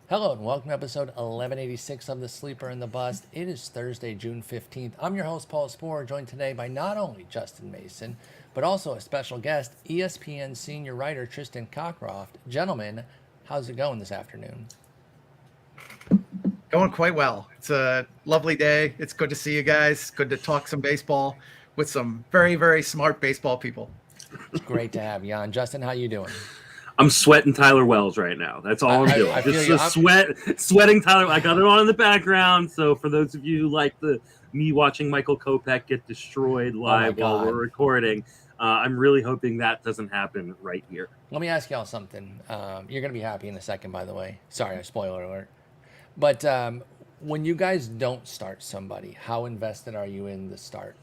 Hello and welcome to episode 1186 of The Sleeper and the Bust. It is Thursday, June 15th. I'm your host, Paul Sporer, joined today by not only Justin Mason, but also a special guest, ESPN senior writer Triston Cockroft. Gentlemen, how's it going this afternoon? Going quite well. It's a lovely day. It's good to see you guys. Good to talk some baseball with some very, very smart baseball people. It's great to have you on. Justin, how you doing? I'm sweating Tyler Wells right now. That's all I'm doing. Sweating Tyler. I got it on in the background. So for those of you who like me watching Michael Kopech get destroyed live while we're recording, I'm really hoping that doesn't happen right here. Let me ask y'all something. You're going to be happy in a second, by the way. Sorry, spoiler alert. But when you guys don't start somebody, how invested are you in the start?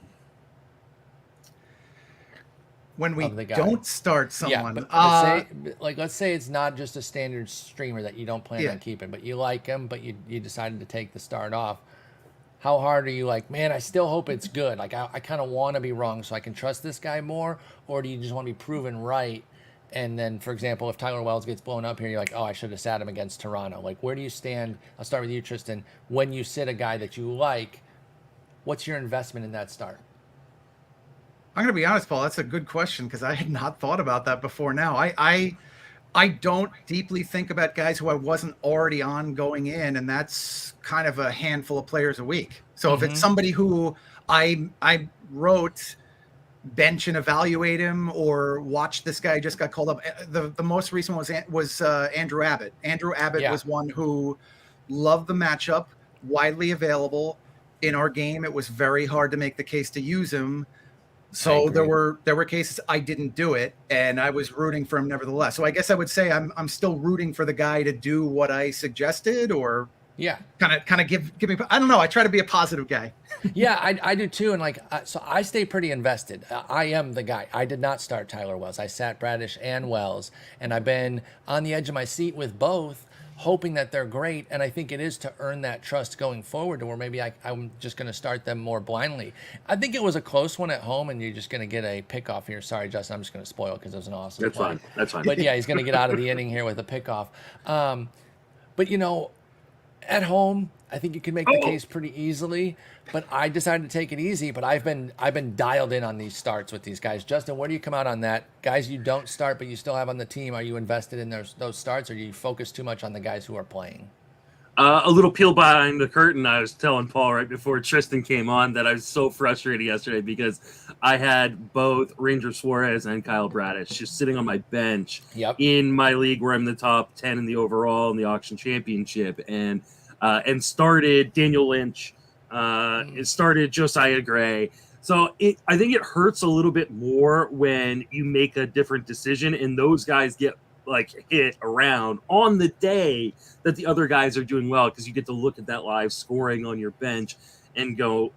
When we don't start someone, let's say it's not just a standard streamer that you don't plan on keeping, but you like him, but you decided to take the start off. How hard are you like, man, I still hope it's good. Like, I kind of want to be wrong so I can trust this guy more, or do you just want to be proven right? And then, for example, if Tyler Wells gets blown up here, you're like, oh, I should have sat him against Toronto. Like, where do you stand? I'll start with you, Triston. When you sit a guy that you like, what's your investment in that start? I'm going to be honest, Paul, that's a good question because I had not thought about that before now. I don't deeply think about guys who I wasn't already on going in, and that's kind of a handful of players a week. So if it's somebody who I wrote bench and evaluate him or watch this guy just got called up, the most recent was Andrew Abbott. Andrew Abbott was one who loved the matchup, widely available. In our game, it was very hard to make the case to use him. So there were cases I didn't do it, and I was rooting for him nevertheless. So I guess I would say I'm still rooting for the guy to do what I suggested, or kind of give me. I don't know. I try to be a positive guy. Yeah, I do too, and so I stay pretty invested. I am the guy. I did not start Tyler Wells. I sat Bradish and Wells, and I've been on the edge of my seat with both, hoping that they're great, and I think it is to earn that trust going forward to where maybe I'm just going to start them more blindly. I think it was a close one at home, and you're just going to get a pickoff here. Sorry, Justin, I'm just going to spoil it because it was an awesome play. That's fine. But yeah, he's going to get out of the inning here with a pickoff. But, at home, I think you can make the case pretty easily, but I decided to take it easy. But I've been dialed in on these starts with these guys. Justin, where do you come out on that? Guys you don't start, but you still have on the team. Are you invested in those starts, or do you focus too much on the guys who are playing? A little peel behind the curtain. I was telling Paul right before Triston came on that I was so frustrated yesterday because I had both Ranger Suarez and Kyle Bradish just sitting on my bench in my league where I'm the top 10 in the overall in the auction championship, and started Daniel Lynch, and started Josiah Gray. So I think it hurts a little bit more when you make a different decision and those guys get hit around on the day that the other guys are doing well, because you get to look at that live scoring on your bench and go,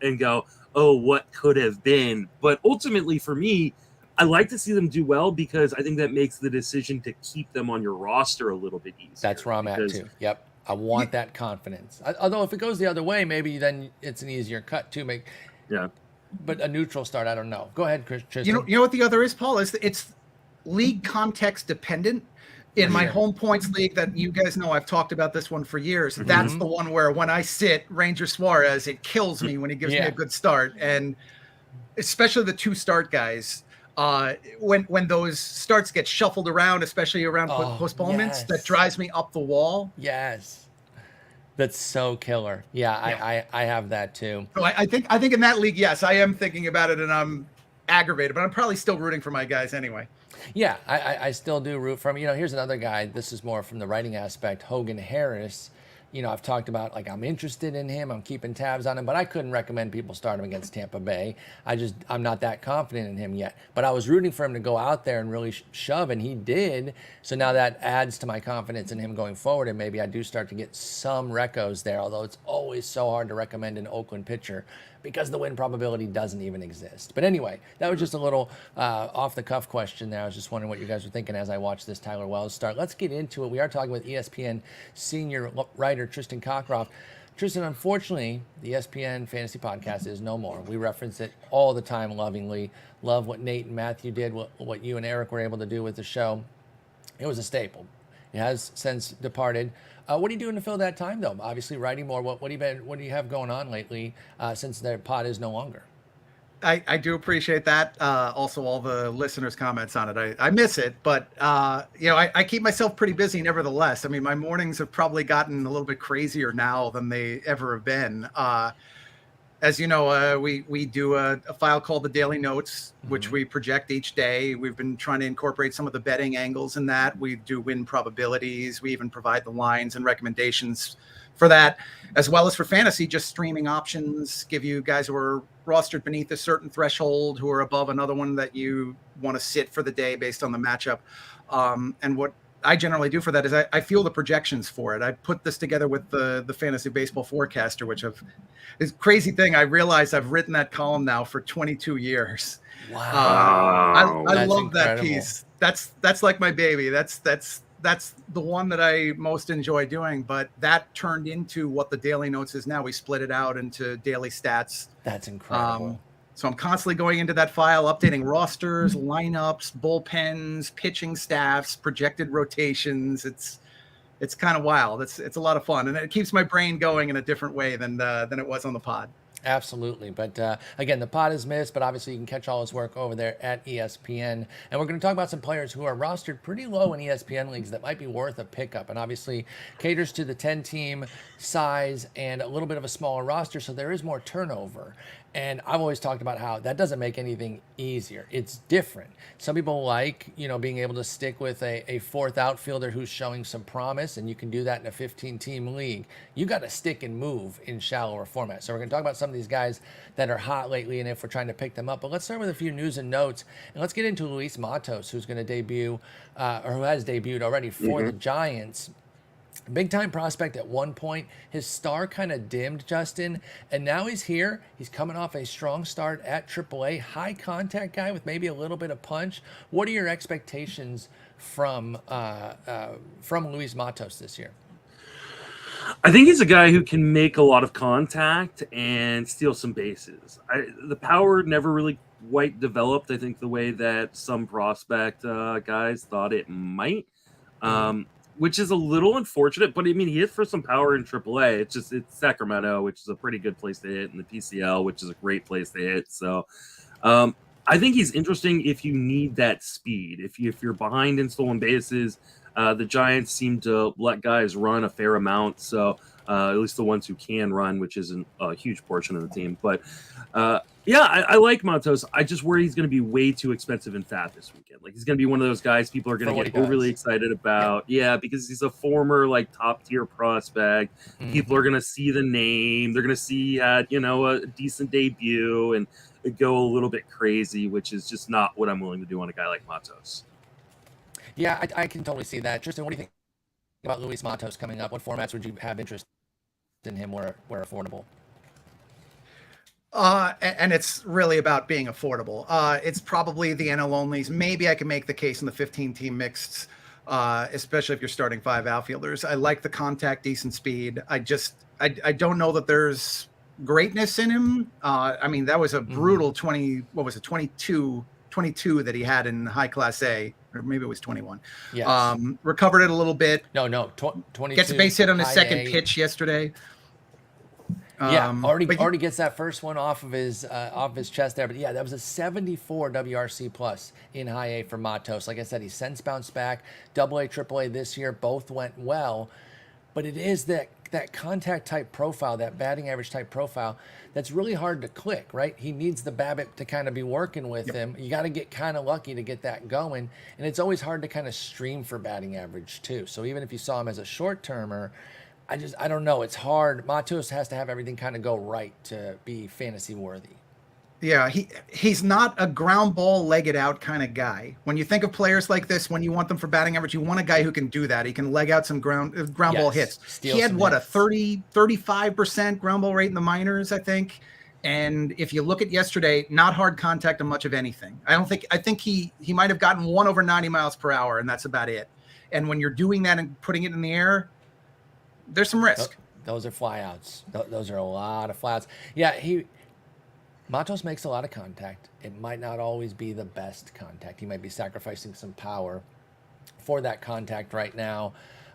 oh, what could have been. But ultimately for me, I like to see them do well because I think that makes the decision to keep them on your roster a little bit easier. That's where I'm at too. Yep. I want that confidence. Although if it goes the other way, maybe then it's an easier cut to. But a neutral start, I don't know. Go ahead, Triston. You know what the other is, Paul? It's league context dependent. In my home points league that you guys know, I've talked about this one for years. That's the one where when I sit Ranger Suarez, it kills me when he gives me a good start. And especially the two start guys, when those starts get shuffled around, especially around postponements, that drives me up the wall. Yes. That's so killer. Yeah. I have that too. So I think in that league, yes, I am thinking about it and I'm aggravated, but I'm probably still rooting for my guys anyway. Yeah, I still do root for him. Here's another guy. This is more from the writing aspect. Hogan Harris. I've talked about, I'm interested in him. I'm keeping tabs on him, but I couldn't recommend people start him against Tampa Bay. I'm not that confident in him yet. But I was rooting for him to go out there and really shove, and he did. So now that adds to my confidence in him going forward, and maybe I do start to get some recos there, although it's always so hard to recommend an Oakland pitcher because the win probability doesn't even exist. But anyway, that was just a little off-the-cuff question there. I was just wondering what you guys were thinking as I watched this Tyler Wells start. Let's get into it. We are talking with ESPN senior writer Triston Cockroft. Triston, unfortunately, the ESPN Fantasy Podcast is no more. We reference it all the time lovingly. Love what Nate and Matthew did, what you and Eric were able to do with the show. It was a staple. He has since departed. What are you doing to fill that time, though? Obviously, writing more. What do you have going on lately since the pod is no longer? I do appreciate that. Also, all the listeners' comments on it. I miss it, but I keep myself pretty busy nevertheless. I mean, my mornings have probably gotten a little bit crazier now than they ever have been. As you know, we do a file called the Daily Notes, which we project each day. We've been trying to incorporate some of the betting angles in that. We do win probabilities. We even provide the lines and recommendations for that, as well as for fantasy, just streaming options, give you guys who are rostered beneath a certain threshold, who are above another one that you want to sit for the day based on the matchup. And what I generally do for that is I feel the projections for it. I put this together with the Fantasy Baseball Forecaster, which is crazy thing. I realized I've written that column now for 22 years. Wow. I love that piece. That's like my baby. That's the one that I most enjoy doing, but that turned into what the Daily Notes is now. We split it out into daily stats. That's incredible. So I'm constantly going into that file, updating rosters, lineups, bullpens, pitching staffs, projected rotations. It's kind of wild. It's a lot of fun, and it keeps my brain going in a different way than it was on the pod. Absolutely. But again, the pod is missed, but obviously you can catch all his work over there at ESPN. And we're going to talk about some players who are rostered pretty low in ESPN leagues that might be worth a pickup. And obviously caters to the 10-team size and a little bit of a smaller roster, so there is more turnover. And I've always talked about how that doesn't make anything easier. It's different. Some people like, being able to stick with a fourth outfielder who's showing some promise, and you can do that in a 15-team league. You got to stick and move in shallower formats. So we're going to talk about some of these guys that are hot lately and if we're trying to pick them up. But let's start with a few news and notes, and let's get into Luis Matos, who's going to debut, or who has debuted already for the Giants. Big time prospect at one point. His star kind of dimmed, Justin, and now he's here. He's coming off a strong start at AAA. High contact guy with maybe a little bit of punch. What are your expectations from Luis Matos this year? I think he's a guy who can make a lot of contact and steal some bases. The power never really quite developed, I think, the way that some prospect guys thought it might. Which is a little unfortunate, but I mean, he hit for some power in AAA. It's Sacramento, which is a pretty good place to hit, and the PCL, which is a great place to hit. So I think he's interesting if you need that speed. If you're behind in stolen bases, the Giants seem to let guys run a fair amount. So at least the ones who can run, which isn't a huge portion of the team. But I like Matos. I just worry he's going to be way too expensive and fat this weekend. Like, he's going to be one of those guys people are going to get overly excited about. Yeah, because he's a former top tier prospect. People are going to see the name. They're going to see he had a decent debut and go a little bit crazy, which is just not what I'm willing to do on a guy like Matos. Yeah, I can totally see that. Tristan, what do you think about Luis Matos coming up? What formats would you have interest in him where affordable? And it's really about being affordable. It's probably the NL onlys. Maybe I can make the case in the 15-team mixed, especially if you're starting 5 outfielders. I like the contact, decent speed. I don't know that there's greatness in him. I mean, that was a brutal 22 that he had in high class A, or maybe it was 21. Yes. Recovered it a little bit. No, 22. Gets a base hit on his second pitch yesterday. Already gets that first one off of his chest there. But yeah, that was a 74 WRC plus in high A for Matos. Like I said, he's since bounced back. AA, AAA this year, both went well. But it is that contact type profile, that batting average type profile, that's really hard to click, right? He needs the BABIP to kind of be working with him. You got to get kind of lucky to get that going. And it's always hard to kind of stream for batting average too. So even if you saw him as a short-termer, I don't know. It's hard. Matos has to have everything kind of go right to be fantasy worthy. Yeah, he's not a ground ball, leg it out kind of guy. When you think of players like this, when you want them for batting average, you want a guy who can do that. He can leg out some ground ball hits. He had a 35% ground ball rate in the minors, I think. And if you look at yesterday, not hard contact on much of anything. I think he might have gotten 1 over 90 miles per hour, and that's about it. And when you're doing that and putting it in the air, there's some risk. Those are flyouts. Those are a lot of flyouts. Yeah, Matos makes a lot of contact. It might not always be the best contact. He might be sacrificing some power. for that contact right now.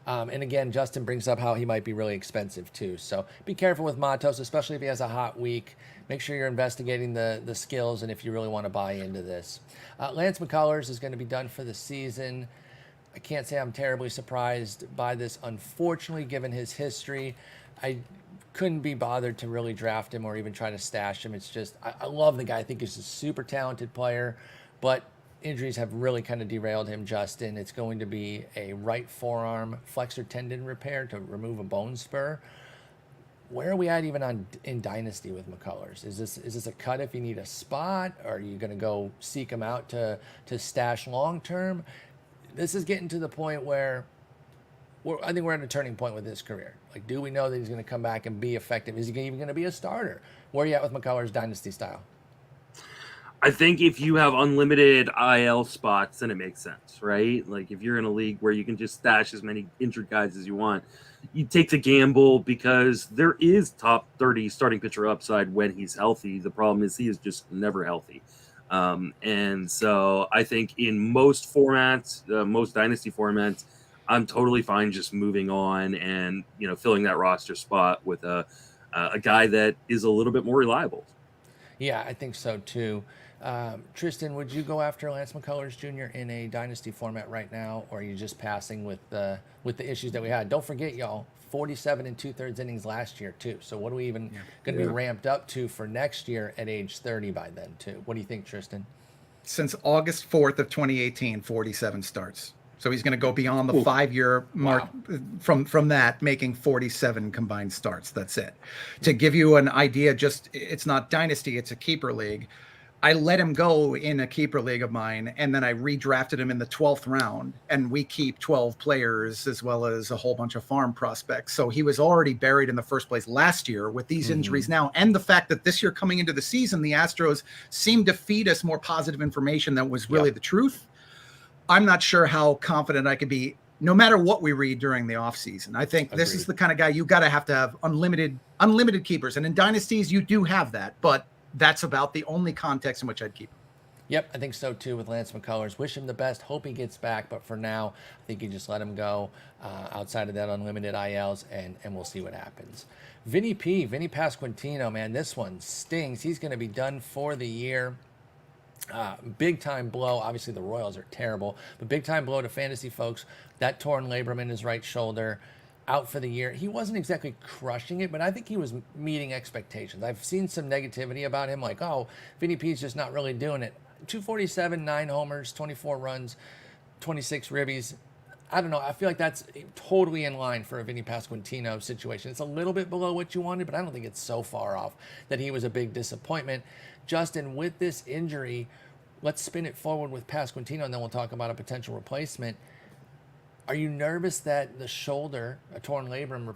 And again, Justin brings up how he might be really expensive too. So be careful with Matos, especially if he has a hot week. Make sure you're investigating the skills and if you really want to buy into this. Lance McCullers is going to be done for the season. I can't say I'm terribly surprised by this, unfortunately, given his history. I couldn't be bothered to really draft him or even try to stash him. It's just, I love the guy. I think he's a super talented player, but injuries have really kind of derailed him, Justin. It's going to be a right forearm flexor tendon repair to remove a bone spur. Where are we at even in Dynasty with McCullers? Is this a cut if you need a spot? Or are you going to go seek him out to stash long term? This is getting to the point where I think we're at a turning point with his career. Like, do we know that he's going to come back and be effective? Is he even going to be a starter? Where are you at with McCullers Dynasty style? I think if you have unlimited IL spots, then it makes sense, right? Like if you're in a league where you can just stash as many injured guys as you want, you take the gamble because there is top 30 starting pitcher upside when he's healthy. The problem is he is just never healthy. And so I think in most formats, most dynasty formats, I'm totally fine just moving on and, filling that roster spot with a guy that is a little bit more reliable. Yeah, I think so too. Triston, would you go after Lance McCullers Jr. in a dynasty format right now, or are you just passing with the issues that we had? Don't forget, y'all, 47 and 2/3 innings last year too. So what are we even going to be ramped up to for next year at age 30 by then too? What do you think, Triston? Since August 4th of 2018, 47 starts. So he's going to go beyond the 5-year mark. Wow. From that, making 47 combined starts. That's it. To give you an idea, it's not dynasty, it's a keeper league. I let him go in a keeper league of mine, and then I redrafted him in the 12th round, and we keep 12 players as well as a whole bunch of farm prospects. So he was already buried in the first place last year with these injuries now, and the fact that this year coming into the season, the Astros seemed to feed us more positive information that was really the truth. I'm not sure how confident I could be no matter what we read during the offseason. I think this is the kind of guy you got to have unlimited keepers. And in dynasties, you do have that, but that's about the only context in which I'd keep him. Yep, I think so too with Lance McCullers. Wish him the best. Hope he gets back. But for now, I think you just let him go outside of that unlimited ILs, and we'll see what happens. Vinnie P, Vinnie Pasquantino, man, this one stings. He's going to be done for the year. Big time blow. Obviously, the Royals are terrible, but big time blow to fantasy folks. That torn labrum in his right shoulder, out for the year. He wasn't exactly crushing it, but I think he was meeting expectations. I've seen some negativity about him, like, oh, Vinnie P's just not really doing it. 247, 9 homers, 24 runs, 26 ribbies. I don't know. I feel like that's totally in line for a Vinnie Pasquantino situation. It's a little bit below what you wanted, but I don't think it's so far off that he was a big disappointment. Justin, with this injury, let's spin it forward with Pasquantino, and then we'll talk about a potential replacement. Are you nervous that the shoulder, a torn labrum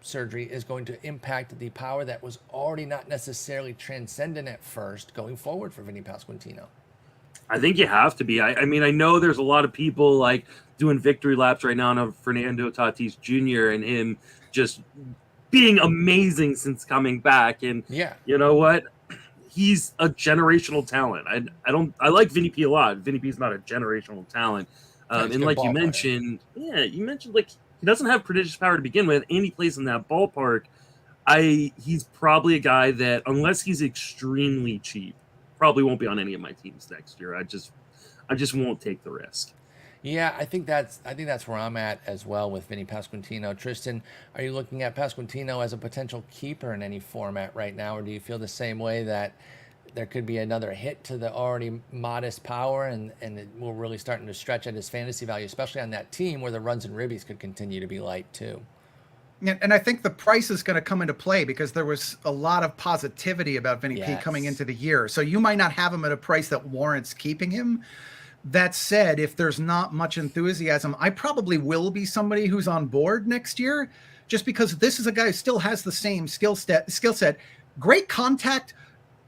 surgery, is going to impact the power that was already not necessarily transcendent at first going forward for Vinnie Pasquantino? I think you have to be. I mean, I know there's a lot of people like doing victory laps right now on Fernando Tatis Jr. and him just being amazing since coming back. And you know what? He's a generational talent. I like Vinnie P a lot. Vinnie P is not a generational talent. And like you mentioned, like he doesn't have prodigious power to begin with, and he plays in that ballpark. He's probably a guy that, unless he's extremely cheap, probably won't be on any of my teams next year. I just won't take the risk. Yeah, I think that's where I'm at as well with Vinnie Pasquantino. Triston, are you looking at Pasquantino as a potential keeper in any format right now, or do you feel the same way that there could be another hit to the already modest power and we're really starting to stretch at his fantasy value, especially on that team where the runs and ribbies could continue to be light too? And I think the price is going to come into play because there was a lot of positivity about Vinnie P coming into the year. So you might not have him at a price that warrants keeping him. That said, if there's not much enthusiasm, I probably will be somebody who's on board next year, just because this is a guy who still has the same skill set, great contact,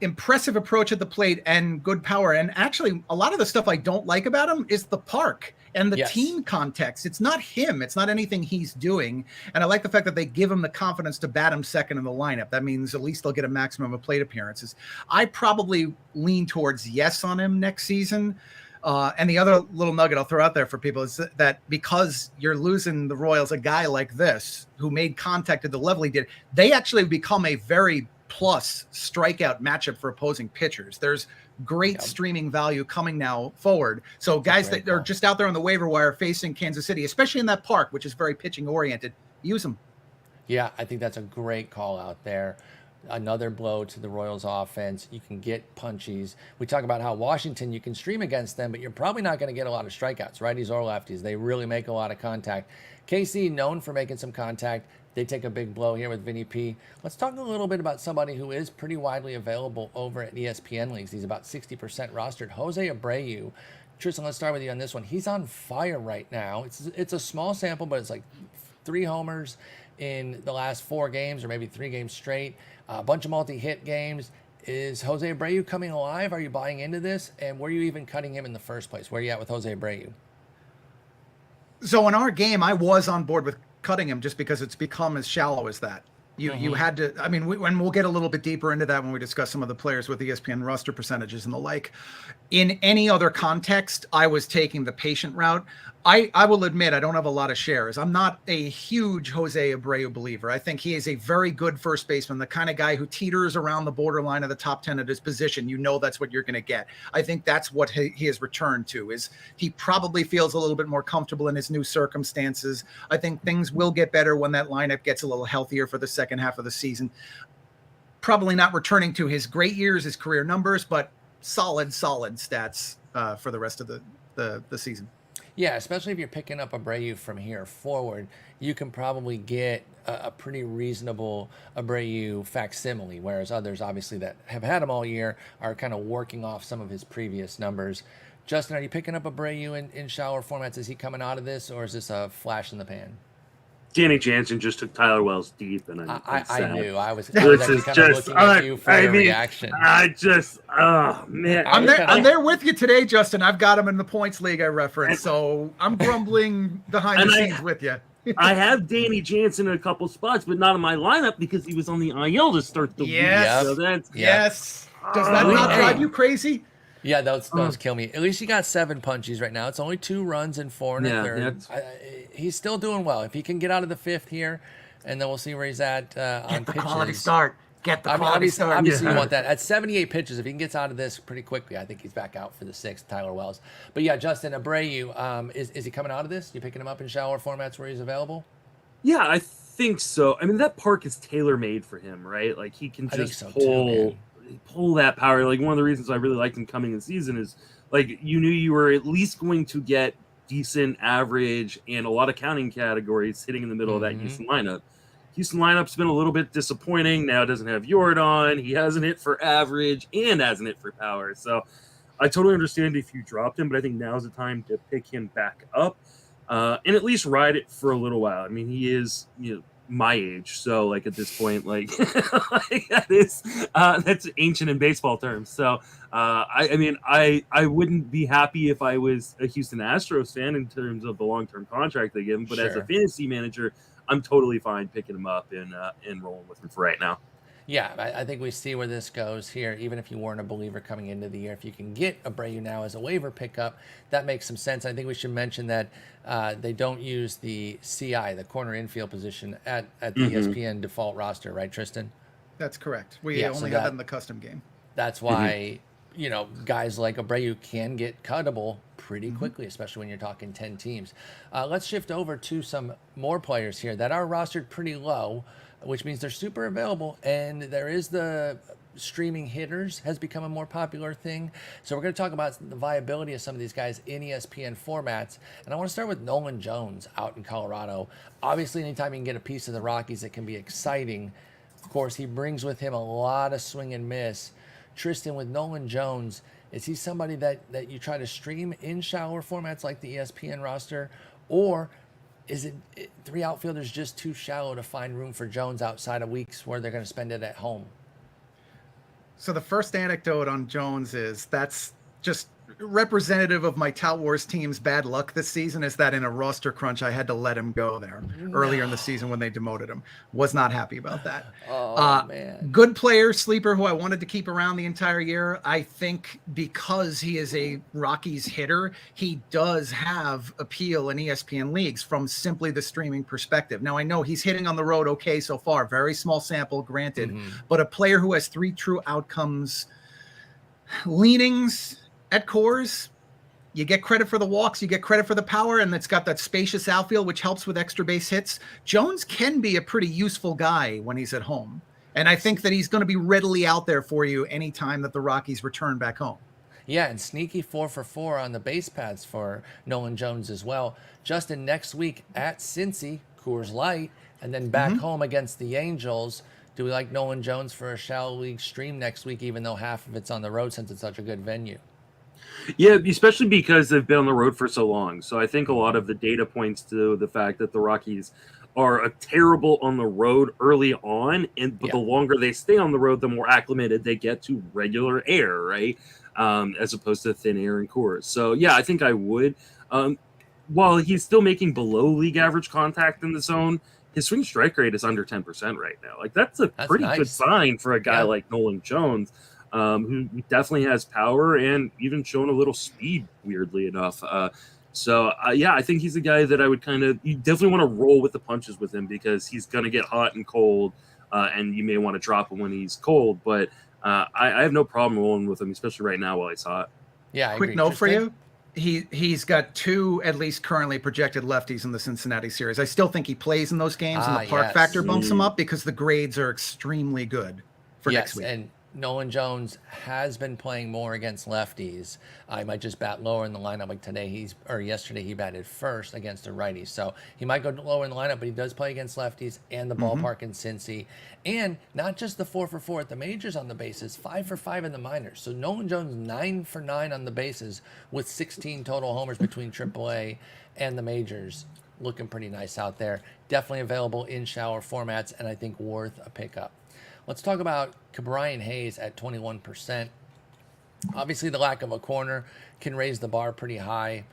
impressive approach at the plate, and good power. And actually, a lot of the stuff I don't like about him is the park and the team context. It's not him. It's not anything he's doing. And I like the fact that they give him the confidence to bat him second in the lineup. That means at least they'll get a maximum of plate appearances. I probably lean towards yes on him next season. And the other little nugget I'll throw out there for people is that because you're losing the Royals, a guy like this who made contact at the level he did, they actually become a very plus strikeout matchup for opposing pitchers. There's great streaming value coming now forward. So guys that are just out there on the waiver wire facing Kansas City, especially in that park, which is very pitching oriented, use them. Yeah, I think that's a great call out there. Another blow to the Royals offense. You can get punchies. We talk about how Washington, you can stream against them, but you're probably not going to get a lot of strikeouts, righties or lefties. They really make a lot of contact. KC, known for making some contact. They take a big blow here with Vinnie P. Let's talk a little bit about somebody who is pretty widely available over at ESPN Leagues. He's about 60% rostered. Jose Abreu. Tristan, let's start with you on this one. He's on fire right now. It's a small sample, but it's like 3 homers in the last 4 games, or maybe 3 games straight. A bunch of multi-hit games. Is Jose Abreu coming alive? Are you buying into this? And were you even cutting him in the first place? Where are you at with Jose Abreu? So in our game, I was on board with cutting him just because it's become as shallow as that. You had to, I mean, when we'll get a little bit deeper into that when we discuss some of the players with ESPN roster percentages and the like. In any other context, I was taking the patient route. I will admit I don't have a lot of shares. I'm not a huge Jose Abreu believer. I think he is a very good first baseman, the kind of guy who teeters around the borderline of the top 10 at his position. You know that's what you're going to get. I think that's what he has returned to, is he probably feels a little bit more comfortable in his new circumstances. I think things will get better when that lineup gets a little healthier for the second half of the season. Probably not returning to his great years, his career numbers, but solid stats for the rest of the season. Yeah, especially if you're picking up Abreu from here forward, you can probably get a pretty reasonable Abreu facsimile, whereas others, obviously, that have had him all year are kind of working off some of his previous numbers. Justin, are you picking up Abreu in shallower formats? Is he coming out of this, or is this a flash in the pan? Danny Jansen just took Tyler Wells deep, and I knew. I was this actually is kind just, of looking at you for your reaction. Oh man, I'm there with you today, Justin. I've got him in the points league I referenced, so I'm grumbling behind the scenes with you. I have Danny Jansen in a couple spots, but not in my lineup because he was on the IL to start the week. So that's, yes. Does that not drive you crazy? Yeah, those kill me. At least he got 7 punchies right now. It's only 2 runs and 4 1/3. He's still doing well. If he can get out of the 5th here, and then we'll see where he's at on pitches. Quality start. Get the quality start. Obviously, you want that. At 78 pitches, if he can get out of this pretty quickly, I think he's back out for the 6th, Tyler Wells. But yeah, Justin Abreu, is he coming out of this? You picking him up in shallower formats where he's available? Yeah, I think so. I mean, that park is tailor-made for him, right? Like, he can just pull that power. Like, one of the reasons I really liked him coming in the season is, like, you knew you were at least going to get decent average and a lot of counting categories hitting in the middle of that Houston lineup. Houston lineup's been a little bit disappointing. Now it doesn't have Jordan. He hasn't hit for average and hasn't hit for power. So I totally understand if you dropped him, but I think now's the time to pick him back up and at least ride it for a little while. I mean, he is, my age, so like at this point, like, that's ancient in baseball terms. So I wouldn't be happy if I was a Houston Astros fan in terms of the long-term contract they give him, but as a fantasy manager, I'm totally fine picking him up and rolling with him for right now. Yeah, I think we see where this goes here. Even if you weren't a believer coming into the year, if you can get Abreu now as a waiver pickup, that makes some sense. I think we should mention that they don't use the CI, the corner infield position, at the ESPN default roster, right, Tristan? That's correct. We only have that in the custom game. That's why, guys like Abreu can get cuttable pretty quickly, especially when you're talking 10 teams. Let's shift over to some more players here that are rostered pretty low, which means they're super available, and there is the streaming hitters has become a more popular thing. So we're going to talk about the viability of some of these guys in ESPN formats, and I want to start with Nolan Jones out in Colorado. Obviously, anytime you can get a piece of the Rockies, it can be exciting. Of course, he brings with him a lot of swing and miss. Tristan, with Nolan Jones, is he somebody that you try to stream in shallower formats like the ESPN roster, or is it 3 outfielders just too shallow to find room for Jones outside of weeks where they're going to spend it at home? So the first anecdote on Jones is that's just representative of my Tout Wars team's bad luck this season is that in a roster crunch, I had to let him go there earlier in the season when they demoted him. Was not happy about that. Man. Good player, sleeper, who I wanted to keep around the entire year. I think because he is a Rockies hitter, he does have appeal in ESPN Leagues from simply the streaming perspective. Now, I know he's hitting on the road okay so far. Very small sample, granted. But a player who has 3 true outcomes leanings at cores, you get credit for the walks, you get credit for the power, and it's got that spacious outfield, which helps with extra base hits. Jones can be a pretty useful guy when he's at home. And I think that he's going to be readily out there for you anytime that the Rockies return back home. Yeah, and sneaky 4 for 4 on the base paths for Nolan Jones as well. Justin, next week at Cincy, Coors Light, and then back home against the Angels. Do we like Nolan Jones for a Shallow League stream next week, even though half of it's on the road since it's such a good venue? Yeah, especially because they've been on the road for so long. So I think a lot of the data points to the fact that the Rockies are terrible on the road early on, but the longer they stay on the road, the more acclimated they get to regular air, right? As opposed to thin air and Coors. So yeah, I think I would. While he's still making below league average contact in the zone, his swing strike rate is under 10% right now. Like that's pretty nice. good sign for a guy like Nolan Jones. Who definitely has power and even shown a little speed, weirdly enough. Yeah, I think he's a guy that I would you definitely want to roll with the punches with him because he's going to get hot and cold, and you may want to drop him when he's cold. But I have no problem rolling with him, especially right now while he's hot. Yeah, Quick note for you. He's got 2 at least currently projected lefties in the Cincinnati series. I still think he plays in those games, and the park factor bumps him up because the grades are extremely good for next week. And Nolan Jones has been playing more against lefties. I might just bat lower in the lineup. Like yesterday he batted first against a righty. So he might go lower in the lineup, but he does play against lefties and the ballpark in Cincy. And not just the 4 for 4 at the majors on the bases, 5 for 5 in the minors. So Nolan Jones 9 for 9 on the bases with 16 total homers between AAA and the majors. Looking pretty nice out there. Definitely available in shower formats, and I think worth a pickup. Let's talk about Cabrera Hayes at 21%. Obviously, the lack of a corner can raise the bar pretty high,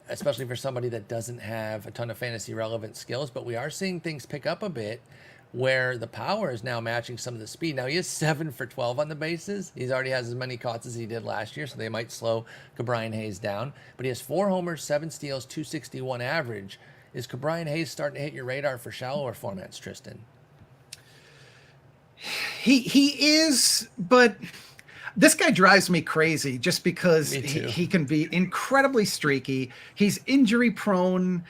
especially for somebody that doesn't have a ton of fantasy relevant skills. But we are seeing things pick up a bit where the power is now matching some of the speed. Now, he is 7 for 12 on the bases. He already has as many caughts as he did last year, so they might slow Cabrera Hayes down. But he has 4 homers, 7 steals, 261 average. Is Cabrera Hayes starting to hit your radar for shallower formats, Triston? He is, but this guy drives me crazy just because he can be incredibly streaky. He's injury prone.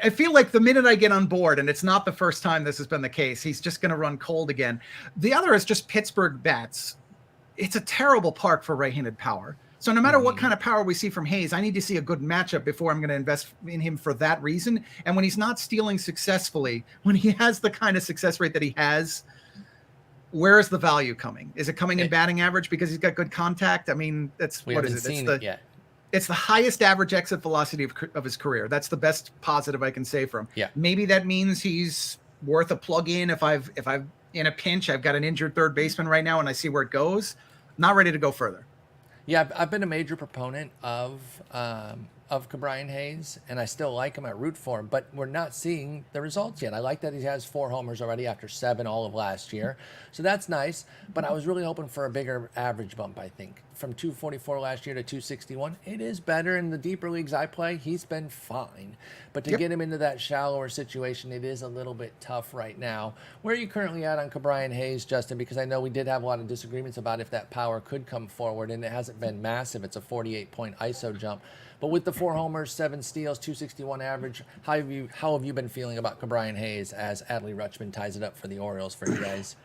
I feel like the minute I get on board, and it's not the first time this has been the case, he's just going to run cold again. The other is just Pittsburgh bats. It's a terrible park for right-handed power. So no matter what kind of power we see from Hayes, I need to see a good matchup before I'm going to invest in him for that reason. And when he's not stealing successfully, when he has the kind of success rate that he has, where is the value coming? Is it coming in batting average because he's got good contact? I mean, it's it's the highest average exit velocity of his career. That's the best positive I can say for him. Yeah. Maybe that means he's worth a plug in if I've in a pinch, I've got an injured third baseman right now and I see where it goes. Not ready to go further. Yeah, I've been a major proponent of Cabrera Hayes, and I still like him. I root for him, but we're not seeing the results yet. I like that he has 4 homers already after 7 all of last year, so that's nice. But I was really hoping for a bigger average bump. I think from 244 last year to 261, it is better. In the deeper leagues I play, he's been fine. But to get him into that shallower situation, it is a little bit tough right now. Where are you currently at on Cabrera Hayes, Justin? Because I know we did have a lot of disagreements about if that power could come forward, and it hasn't been massive. It's a 48-point ISO jump. But with the 4 homers, 7 steals, 261 average, how have you been feeling about Cabrera Hayes as Adley Rutschman ties it up for the Orioles for you guys?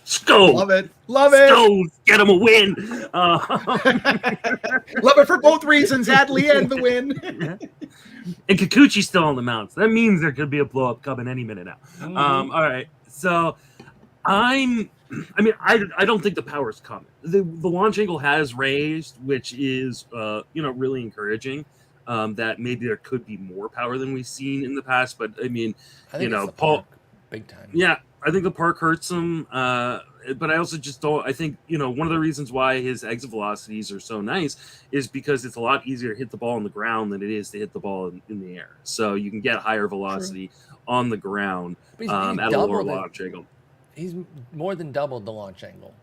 Stone. Love it. Stone. Get him a win. Love it for both reasons, Adley and the win. And Kikuchi's still on the mound. So that means there could be a blow-up coming any minute now. All right. So I don't think the power's coming. The launch angle has raised, which is really encouraging. That maybe there could be more power than we've seen in the past. But I mean, I think it's the Paul, park, big time. Yeah, I think the park hurts him. but I also just don't. I think one of the reasons why his exit velocities are so nice is because it's a lot easier to hit the ball on the ground than it is to hit the ball in the air. So you can get higher velocity on the ground But he's at a lower launch angle. He's more than doubled the launch angle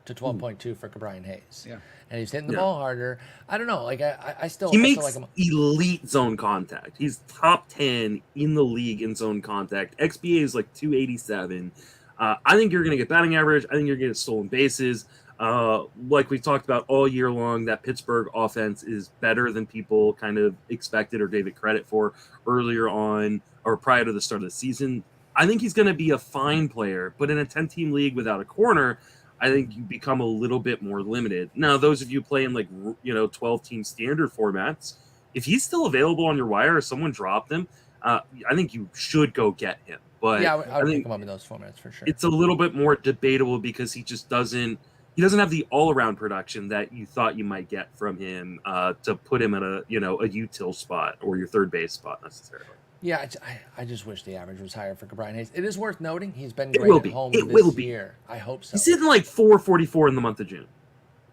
to 12.2 for Cabrera Hayes. Yeah. And he's hitting the ball harder. I don't know. Like I still makes like him. Elite zone contact. He's top 10 in the league in zone contact. XBA is like 287. I think you're going to get batting average. I think you're going to get stolen bases. Like we talked about all year long, that Pittsburgh offense is better than people kind of expected or gave it credit for earlier on or prior to the start of the season. I think he's going to be a fine player, but in a 10-team league without a corner, I think you become a little bit more limited. Now, those of you playing 12-team standard formats, if he's still available on your wire or someone dropped him, I think you should go get him. But yeah, I would pick him up in those formats for sure. It's a little bit more debatable because he just doesn't have the all-around production that you thought you might get from him to put him at a util spot or your third base spot necessarily. Yeah, I just wish the average was higher for Cabrera Hayes. It is worth noting he's been great at home this year. I hope so. He's hitting like 444 in the month of June.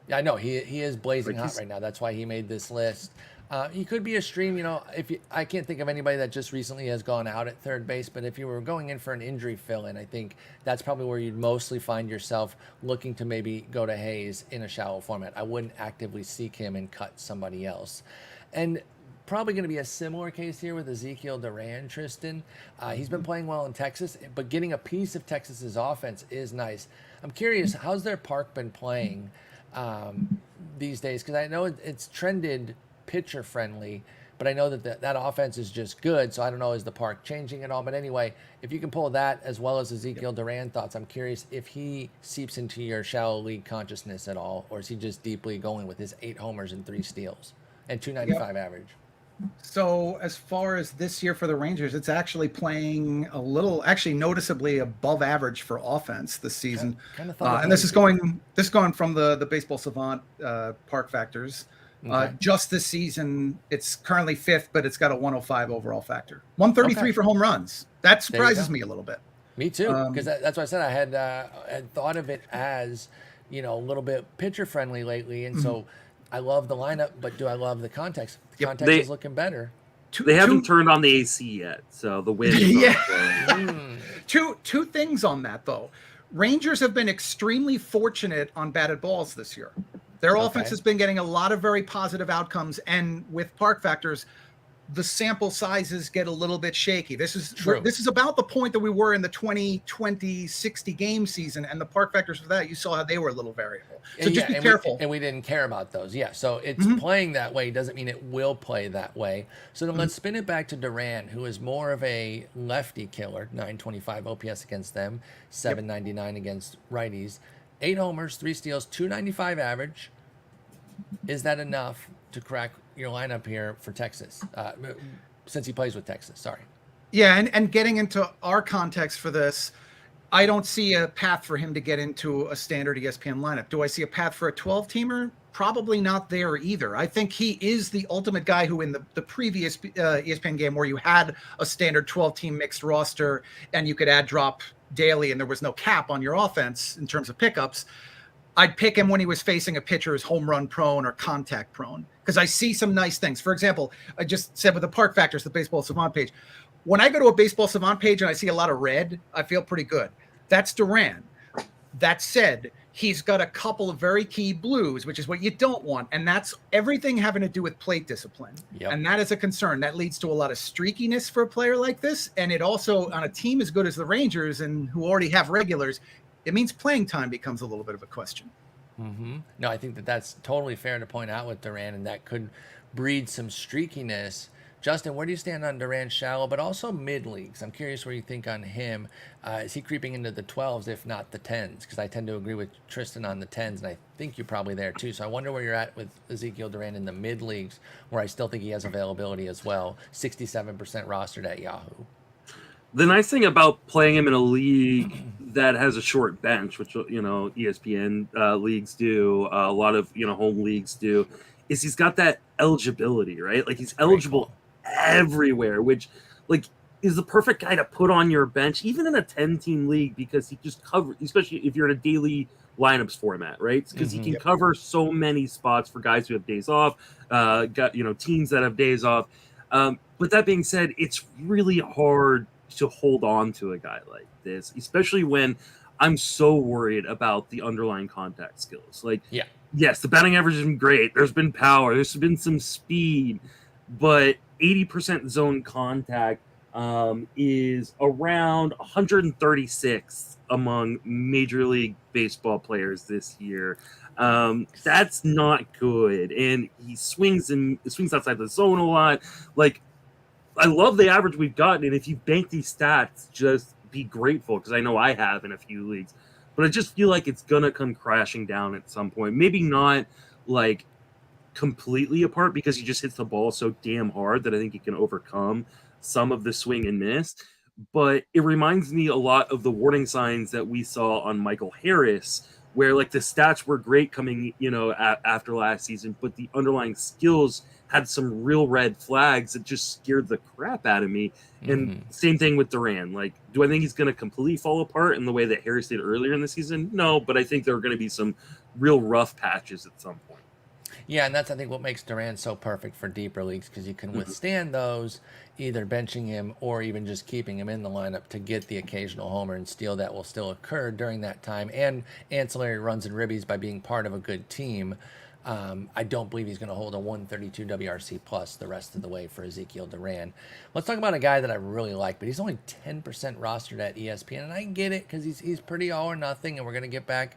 Yeah, I know he is blazing hot right now. That's why he made this list. He could be a stream. I can't think of anybody that just recently has gone out at third base. But if you were going in for an injury fill-in, I think that's probably where you'd mostly find yourself looking to maybe go to Hayes in a shallow format. I wouldn't actively seek him and cut somebody else. And probably going to be a similar case here with Ezequiel Duran, Triston. He's been playing well in Texas, but getting a piece of Texas's offense is nice. I'm curious, how's their park been playing these days? Because I know it's trended pitcher friendly, but I know that offense is just good. So I don't know, is the park changing at all? But anyway, if you can pull that as well as Ezequiel Duran thoughts, I'm curious if he seeps into your shallow league consciousness at all, or is he just deeply going with his 8 homers and 3 steals and 295 average? So as far as this year for the Rangers, it's actually playing actually noticeably above average for offense this season. And this is going from the Baseball Savant park factors. Okay. Just this season, it's currently 5th, but it's got a 105 overall factor. 133 for home runs. That surprises me a little bit. Me too, because that's what I said. I had thought of it as, a little bit pitcher friendly lately, and so I love the lineup, but do I love the context? The context is looking better. They haven't turned on the AC yet, so the wind. Two things on that though. Rangers have been extremely fortunate on batted balls this year. Their offense has been getting a lot of very positive outcomes, and with park factors, the sample sizes get a little bit shaky. This is about the point that we were in the 2020 60 game season, and the park factors for that, you saw how they were a little variable. So just be careful. We didn't care about those. Yeah, so it's playing that way doesn't mean it will play that way. So then let's spin it back to Duran, who is more of a lefty killer, 925 OPS against them, 799 against righties, 8 homers, 3 steals, 295 average. Is that enough to crack your lineup here for Texas, since he plays with Texas? Sorry. Yeah, and getting into our context for this, I don't see a path for him to get into a standard ESPN lineup. Do I see a path for a 12-teamer? Probably not there either. I think he is the ultimate guy who in the previous ESPN game where you had a standard 12-team mixed roster and you could add drop daily and there was no cap on your offense in terms of pickups, I'd pick him when he was facing a pitcher who's home run prone or contact prone, because I see some nice things. For example, I just said with the park factors, the Baseball Savant page, when I go to a Baseball Savant page and I see a lot of red, I feel pretty good. That's Duran. That said, he's got a couple of very key blues, which is what you don't want. And that's everything having to do with plate discipline. Yep. And that is a concern. That leads to a lot of streakiness for a player like this. And it also, on a team as good as the Rangers and who already have regulars, it means playing time becomes a little bit of a question. No, I think that's totally fair to point out with Duran, and that could breed some streakiness. Justin, where do you stand on Duran shallow, but also mid leagues? I'm curious where you think on him. Is he creeping into the 12s, if not the 10s? Because I tend to agree with Triston on the 10s, and I think you're probably there too. So I wonder where you're at with Ezequiel Duran in the mid leagues, where I still think he has availability as well. 67% rostered at Yahoo. The nice thing about playing him in a league that has a short bench, which ESPN leagues do, a lot of home leagues do, is he's got that eligibility, right? Like he's eligible everywhere, which like is the perfect guy to put on your bench, even in a 10-team league, because he just covers, especially if you're in a daily lineups format, right? Because he can cover so many spots for guys who have days off, teams that have days off. But that being said, it's really hard to hold on to a guy like this, especially when I'm so worried about the underlying contact skills. Like, yes, the batting average has been great. There's been power. There's been some speed, but 80% zone contact is around 136 among Major League Baseball players this year. That's not good, and he swings outside the zone a lot. Like, I love the average we've gotten, and if you bank these stats, just be grateful, because I know I have in a few leagues. But I just feel like it's gonna come crashing down at some point. Maybe not like completely apart, because he just hits the ball so damn hard that I think he can overcome some of the swing and miss. But it reminds me a lot of the warning signs that we saw on Michael Harris, where like the stats were great coming, after last season, but the underlying skills had some real red flags that just scared the crap out of me. And same thing with Duran. Like, do I think he's going to completely fall apart in the way that Harris did earlier in the season? No, but I think there are going to be some real rough patches at some point. Yeah, and that's, I think, what makes Duran so perfect for deeper leagues, because you can withstand those, either benching him or even just keeping him in the lineup to get the occasional homer and steal that will still occur during that time, and ancillary runs and ribbies by being part of a good team. I don't believe he's going to hold a 132 WRC plus the rest of the way for Ezequiel Duran. Let's talk about a guy that I really like, but he's only 10% rostered at ESPN, and I get it, because he's pretty all or nothing, and we're going to get back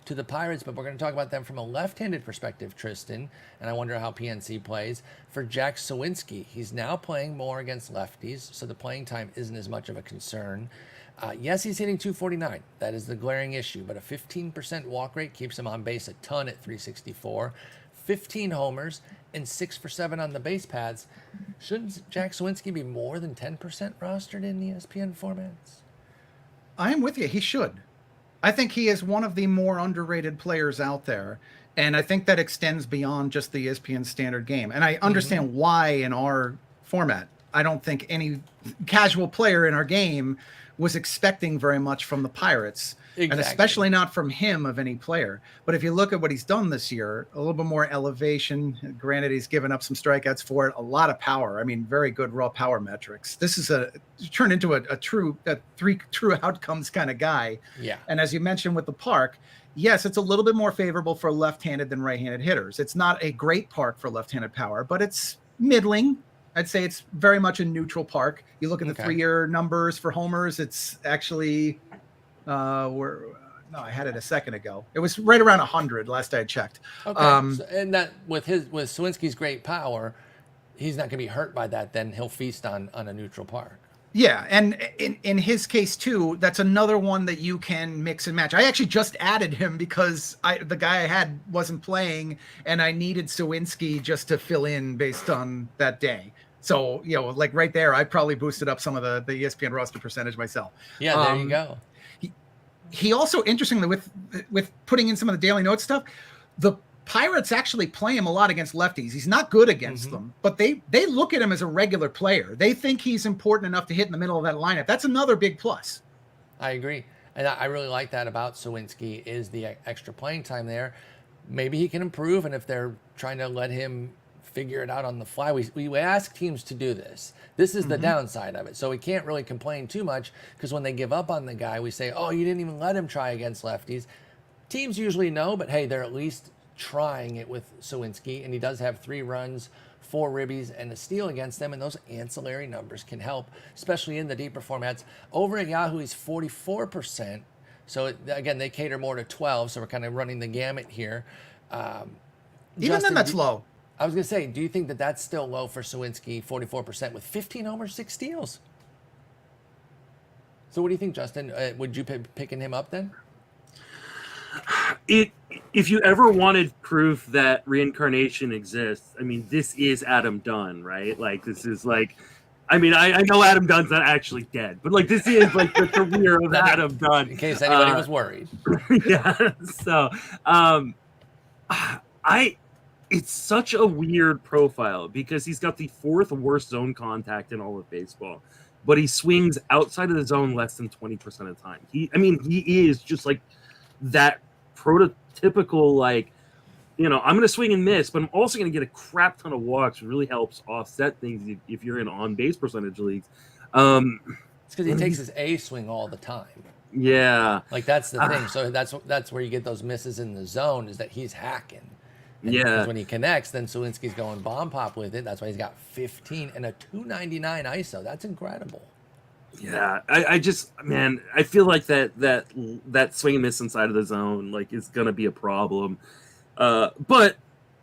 to the Pirates, but we're going to talk about them from a left-handed perspective, Triston, and I wonder how PNC plays. For Jack Suwinski, he's now playing more against lefties, so the playing time isn't as much of a concern. Yes, he's hitting 249. That is the glaring issue, but a 15% walk rate keeps him on base a ton at 364. 15 homers and 6 for 7 on the base paths. Shouldn't Jack Suwinski be more than 10% rostered in ESPN formats? I am with you. He should. I think he is one of the more underrated players out there. And I think that extends beyond just the ESPN standard game. And I understand why in our format. I don't think any casual player in our game was expecting very much from the Pirates. Exactly. And especially not from him of any player. But if you look at what he's done this year, a little bit more elevation. Granted, he's given up some strikeouts for it. A lot of power. I mean, very good raw power metrics. This is turned into a three true outcomes kind of guy. Yeah. And as you mentioned with the park, yes, it's a little bit more favorable for left-handed than right-handed hitters. It's not a great park for left-handed power, but it's middling. I'd say it's very much a neutral park. You look at the 3-year numbers for homers. It's actually, I had it a second ago. It was right around 100 last I checked. Okay. And that with Suwinski's great power, he's not going to be hurt by that. Then he'll feast on a neutral park. Yeah, and in his case too, that's another one that you can mix and match. I actually just added him because the guy I had wasn't playing, and I needed Suwinski just to fill in based on that day. So, like right there, I probably boosted up some of the ESPN roster percentage myself. Yeah, there you go. He also, interestingly, with putting in some of the Daily Note stuff, the Pirates actually play him a lot against lefties. He's not good against them, but they look at him as a regular player. They think he's important enough to hit in the middle of that lineup. That's another big plus. I agree. And I really like that about Suwinski is the extra playing time there. Maybe he can improve, and if they're trying to let him figure it out on the fly, we ask teams to do this. This is the downside of it. So we can't really complain too much, because when they give up on the guy, we say, oh, you didn't even let him try against lefties. Teams usually know, but hey, they're at least trying it with Suwinski, and he does have 3 runs, 4 ribbies, and a steal against them, and those ancillary numbers can help, especially in the deeper formats. Over at Yahoo, he's 44%. So again, they cater more to 12, so we're kind of running the gamut here. Even Justin, then, that's low. I was going to say, do you think that that's still low for Suwinski, 44% with 15 homers, 6 steals? So what do you think, Justin? Would you picking him up then? If you ever wanted proof that reincarnation exists, I mean, this is Adam Dunn, right? Like, this is like, I mean, I know Adam Dunn's not actually dead, but like, this is like the career of Adam Dunn. In case anybody was worried. Yeah. So, it's such a weird profile because he's got the 4th worst zone contact in all of baseball. but he swings outside of the zone less than 20% of the time. He is just like that prototypical, like, I'm going to swing and miss, but I'm also going to get a crap ton of walks, which really helps offset things if you're in on-base percentage leagues. It's because he takes his A swing all the time. Yeah. Like, that's the thing. So that's where you get those misses in the zone, is that he's hacking. And Yeah. because when he connects, then Suwinski's going bomb pop with it. That's why he's got 15 and a 299 ISO. That's incredible. Yeah. I feel like that swing and miss inside of the zone, like, is going to be a problem. But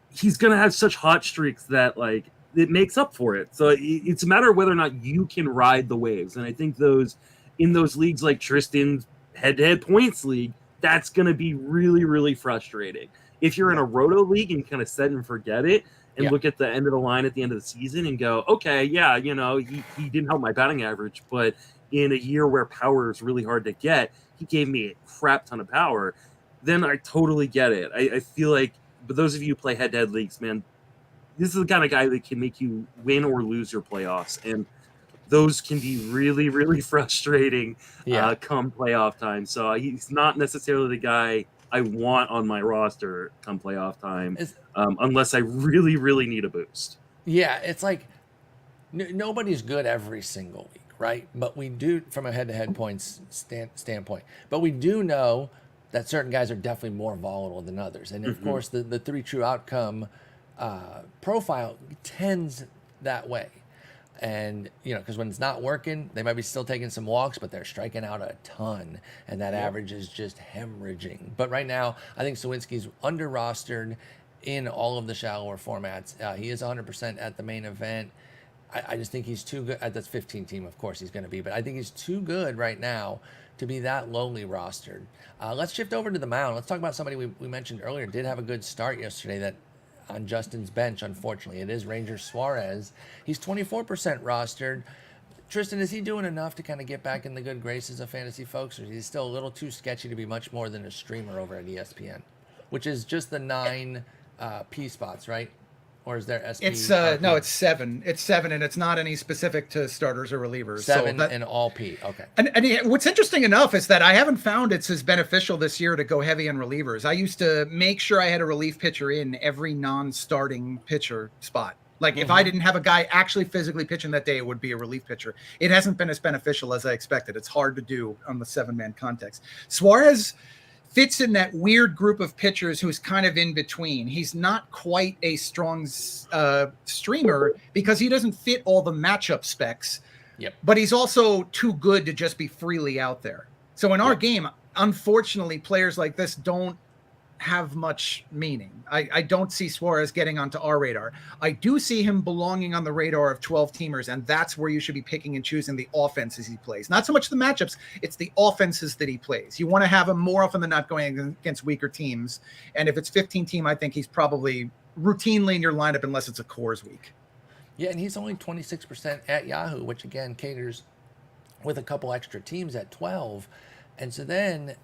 he's going to have such hot streaks that, like, it makes up for it. So it's a matter of whether or not you can ride the waves. And I think in those leagues like Triston's head-to-head points league, that's going to be really, really frustrating. If you're in a roto league and kind of set and forget it and look at the end of the line at the end of the season and go, okay, yeah, he didn't help my batting average, but in a year where power is really hard to get, he gave me a crap ton of power, then I totally get it. I feel like, but those of you who play head-to-head leagues, man, this is the kind of guy that can make you win or lose your playoffs. And those can be really, really frustrating come playoff time. So he's not necessarily the guy I want on my roster come playoff time, unless I really, really need a boost. Yeah, it's like nobody's good every single week, right? But we do, from a head-to-head points standpoint, but we do know that certain guys are definitely more volatile than others. And, of course, the 3 true outcome profile tends that way. And, because when it's not working, they might be still taking some walks, but they're striking out a ton. And that average is just hemorrhaging. But right now, I think Suwinski's under-rostered in all of the shallower formats. He is 100% at the main event. I just think he's too good. That's 15 team, of course he's going to be. But I think he's too good right now to be that lowly rostered. Let's shift over to the mound. Let's talk about somebody we mentioned earlier. Did have a good start yesterday that on Justin's bench, unfortunately. It is Ranger Suarez. He's 24% rostered. Triston, is he doing enough to kind of get back in the good graces of fantasy folks, or is he still a little too sketchy to be much more than a streamer over at ESPN, which is just the 9 P spots, right? Or is there SP? It's no, it's 7. It's 7, and it's not any specific to starters or relievers. 7 and all P. Okay. And what's interesting enough is that I haven't found it's as beneficial this year to go heavy on relievers. I used to make sure I had a relief pitcher in every non-starting pitcher spot. Like, if I didn't have a guy actually physically pitching that day, it would be a relief pitcher. It hasn't been as beneficial as I expected. It's hard to do on the 7-man context. Suarez fits in that weird group of pitchers who's kind of in between. He's not quite a strong streamer because he doesn't fit all the matchup specs. Yep. But he's also too good to just be freely out there. So in our game, unfortunately, players like this don't have much meaning. I don't see Suarez getting onto our radar. I do see him belonging on the radar of 12 teamers, and that's where you should be picking and choosing the offenses he plays. Not so much the matchups, it's the offenses that he plays. You want to have him more often than not going against weaker teams. And if it's 15 team, I think he's probably routinely in your lineup unless it's a Coors week. Yeah, and he's only 26% at Yahoo, which again caters with a couple extra teams at 12. And so then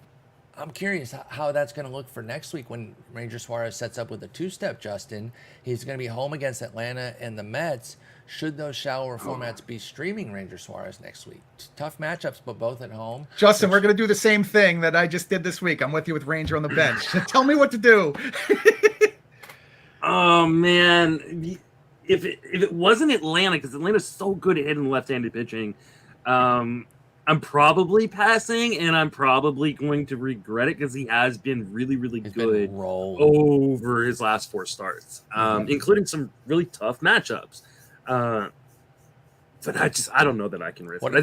I'm curious how that's going to look for next week when Ranger Suarez sets up with a 2-step, Justin. He's going to be home against Atlanta and the Mets. Should those shallower formats be streaming Ranger Suarez next week? Tough matchups, but both at home. Justin, we're going to do the same thing that I just did this week. I'm with you with Ranger on the bench. Tell me what to do. Oh, man. If it wasn't Atlanta, because Atlanta's so good at hitting left-handed pitching, I'm probably passing, and I'm probably going to regret it because he has been really, really good over his last 4 starts, including some really tough matchups. But I don't know that I can risk it. I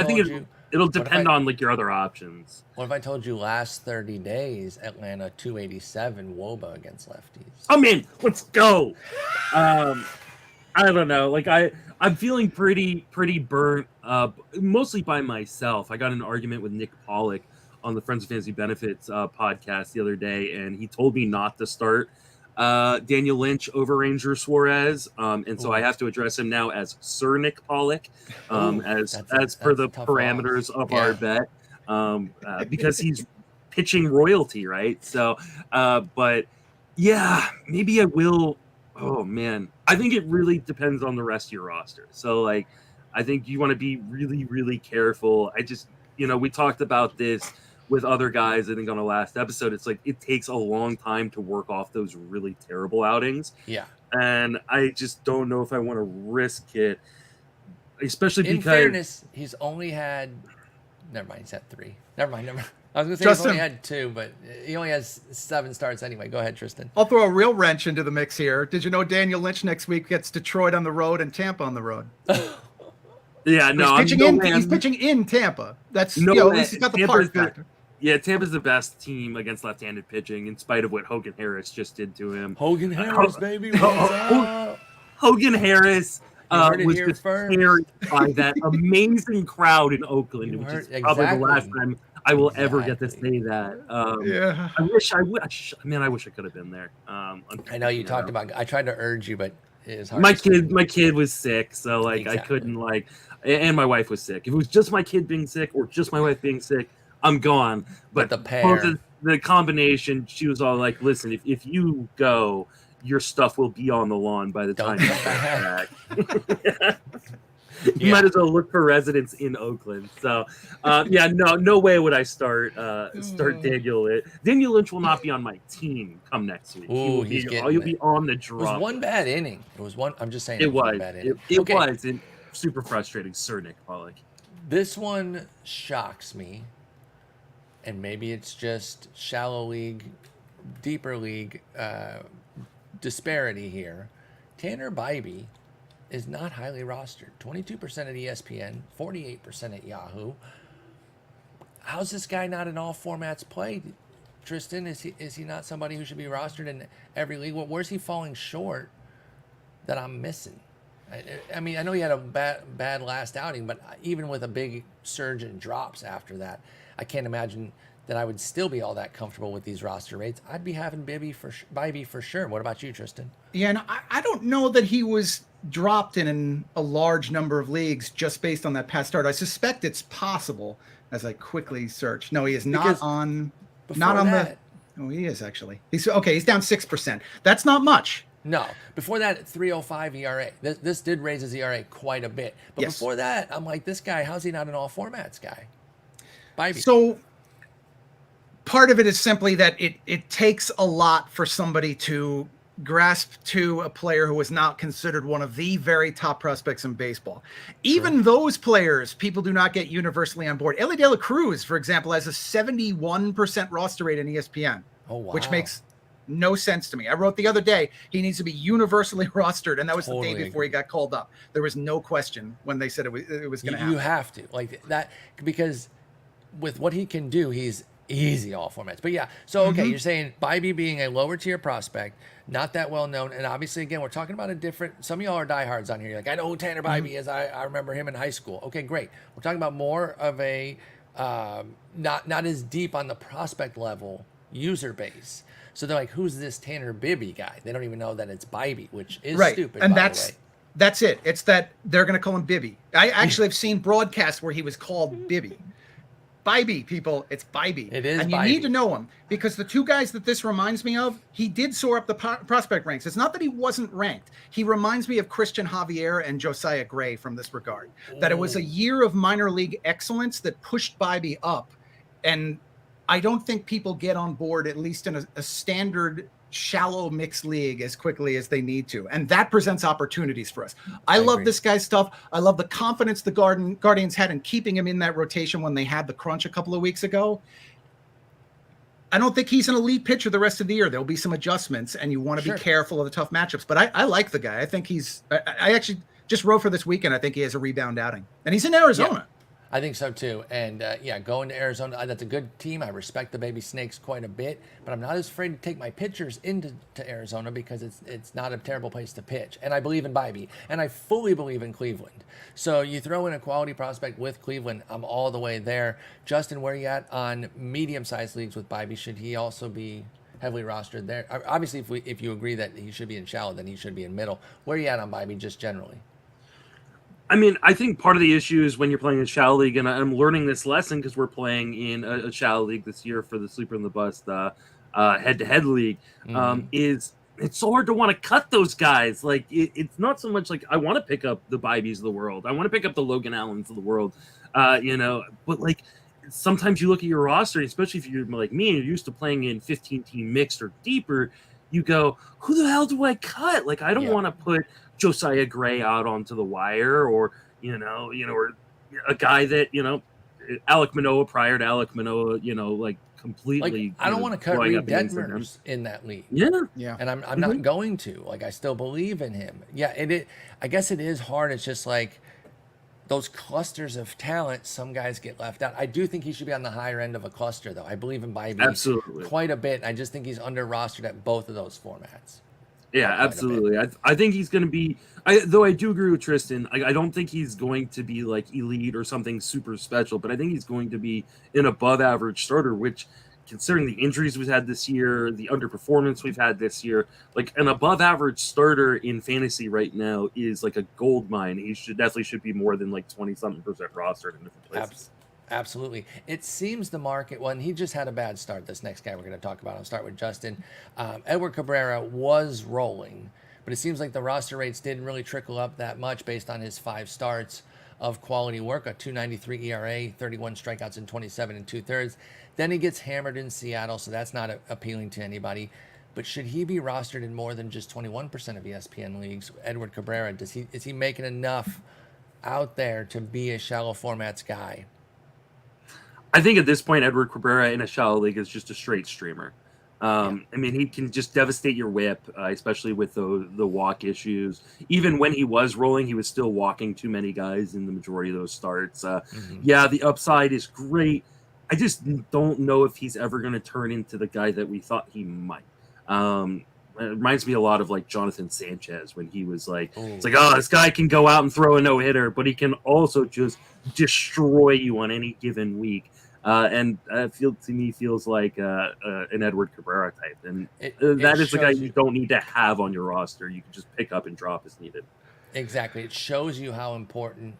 think it'll depend on like your other options. What if I told you last 30 days, Atlanta 287 WOBA against lefties? I'm in. Let's go. I don't know. Like I'm feeling pretty burnt, mostly by myself. I got in an argument with Nick Pollock on the Friends of Fantasy Benefits podcast the other day, and he told me not to start Daniel Lynch over Ranger Suarez, and so I have to address him now as Sir Nick Pollock, as per the parameters of our bet, because he's pitching royalty, right? So, but yeah, maybe I will. Oh man, I think it really depends on the rest of your roster. So like, I think you want to be really, really careful. I just, we talked about this with other guys, I think, on the last episode. It's like it takes a long time to work off those really terrible outings. Yeah. And I just don't know if I want to risk it, especially In because... fairness, he's only had... Never mind, he's had 3. Never mind. I was going to say Justin, he's only had 2, but he only has 7 starts anyway. Go ahead, Triston. I'll throw a real wrench into the mix here. Did you know Daniel Lynch next week gets Detroit on the road and Tampa on the road? Yeah, no, he's pitching in Tampa. That's, at least he's got the park factor. Yeah, Tampa's the best team against left-handed pitching, in spite of what Hogan Harris just did to him. Hogan Harris, baby, what's up? Hogan Harris was just carried by that amazing crowd in Oakland, which is probably the last time I will ever get to say that. Yeah, I wish I could have been there. I know you talked about. I tried to urge you, but it is hard. My kid was sick, so I couldn't and my wife was sick. If it was just my kid being sick or just my wife being sick, I'm gone. But the pair, the combination, she was all like, "Listen, if you go, your stuff will be on the lawn by the time you get back." You might as well look for residents in Oakland. So, no way would I start Daniel Lynch. Daniel Lynch will not be on my team come next week. Ooh, You'll be on the drop. It was one bad inning. It was one. I'm just saying. It was. Bad inning. It was. And super frustrating, Sir Nick Pollock. This one shocks me, and maybe it's just shallow league, deeper league disparity here. Tanner Bibee is not highly rostered. 22% at ESPN, 48% at Yahoo. How's this guy not in all formats played? Triston, is he not somebody who should be rostered in every league? Where's he falling short that I'm missing? I mean, I know he had a bad last outing, but even with a big surge in drops after that, I can't imagine that I would still be all that comfortable with these roster rates. I'd be having Bibee for sure. What about you, Triston? Yeah, and I don't know that he was dropped in a large number of leagues just based on that past start. I suspect it's possible as I quickly search. No, he is not on the. Oh, he is actually. He's down 6%. That's not much. No, before that, 3.05 ERA. This did raise his ERA quite a bit. But before that, I'm like, this guy, how's he not an all formats guy? Bibee. So part of it is simply that it takes a lot for somebody to grasp to a player who was not considered one of the very top prospects in baseball. Even those players, people do not get universally on board. Ellie De La Cruz, for example, has a 71% roster rate in ESPN, which makes no sense to me. I wrote the other day, he needs to be universally rostered, and that was the day before he got called up. There was no question when they said it was going to happen. You have to, like that, because with what he can do, he's easy all formats. But yeah, so okay, you're saying Bibee being a lower tier prospect, not that well known, and obviously again we're talking about a different. Some of y'all are diehards on here. You're like, I know who Tanner Bibee is. I remember him in high school. Okay, great. We're talking about more of a not as deep on the prospect level user base. So they're like, who's this Tanner Bibee guy? They don't even know that it's Bibee, which is stupid. And by the way. That's it. It's that they're going to call him Bibee. I actually have seen broadcasts where he was called Bibee. Bibee, people, it's Bibee. It is, and you need to know him because the two guys that this reminds me of, he did soar up the prospect ranks. It's not that he wasn't ranked. He reminds me of Christian Javier and Josiah Gray from this regard. That it was a year of minor league excellence that pushed Bibee up, and I don't think people get on board, at least in a standard shallow mixed league, as quickly as they need to. And that presents opportunities for us. I love this guy's stuff. I love the confidence the Guardians had in keeping him in that rotation when they had the crunch a couple of weeks ago. I don't think he's an elite pitcher the rest of the year. There'll be some adjustments, and you want to be careful of the tough matchups. But I like the guy. I think I actually just wrote for this weekend. I think he has a rebound outing. And he's in Arizona. Yeah. I think so too. And going to Arizona, that's a good team. I respect the Baby Snakes quite a bit, but I'm not as afraid to take my pitchers into Arizona because it's not a terrible place to pitch. And I believe in Bibee, and I fully believe in Cleveland. So you throw in a quality prospect with Cleveland, I'm all the way there. Justin, where are you at on medium-sized leagues with Bibee? Should he also be heavily rostered there? Obviously, if you agree that he should be in shallow, then he should be in middle. Where are you at on Bibee just generally? I mean, I think part of the issue is when you're playing a shallow league, and I'm learning this lesson because we're playing in a shallow league this year for the Sleeper and the Bust head-to-head league, is it's so hard to want to cut those guys. Like it's not so much like I want to pick up the Bibees of the world. I want to pick up the Logan Allens of the world, but like sometimes you look at your roster, especially if you're like me and you're used to playing in 15-team mixed or deeper, you go, who the hell do I cut? Like I don't want to put Josiah Gray out onto the wire or or a guy that, Alec Manoah prior to Alec Manoah, like completely. Like, I don't want to cut Reed Detmers in that league. Yeah. And I'm not going to. Like, I still believe in him. Yeah, I guess it is hard. It's just like those clusters of talent, some guys get left out. I do think he should be on the higher end of a cluster, though. I believe in Bibee quite a bit. I just think he's under rostered at both of those formats. Yeah, absolutely. I think he's going to be, though I do agree with Triston. I don't think he's going to be like elite or something super special, but I think he's going to be an above average starter, which considering the injuries we've had this year, the underperformance we've had this year, like an above average starter in fantasy right now is like a gold mine. He definitely be more than like 20-something% rostered in different places. Absolutely. It seems the market, well, and he just had a bad start. This next guy we're going to talk about, I'll start with Justin. Edward Cabrera was rolling, but it seems like the roster rates didn't really trickle up that much based on his 5 starts of quality work, a 2.93 ERA, 31 strikeouts in 27 2/3. Then he gets hammered in Seattle, so that's not appealing to anybody. But should he be rostered in more than just 21% of ESPN leagues? Edward Cabrera, is he making enough out there to be a shallow formats guy? I think at this point, Edward Cabrera in a shallow league is just a straight streamer. I mean, he can just devastate your whip, especially with the walk issues. Even when he was rolling, he was still walking too many guys in the majority of those starts. Yeah, the upside is great. I just don't know if he's ever going to turn into the guy that we thought he might. It reminds me a lot of like Jonathan Sanchez when he was like, it's like, oh, this guy can go out and throw a no-hitter, but he can also just destroy you on any given week. And feels like an Edward Cabrera type. And that is the guy you don't need to have on your roster. You can just pick up and drop as needed. Exactly. It shows you how important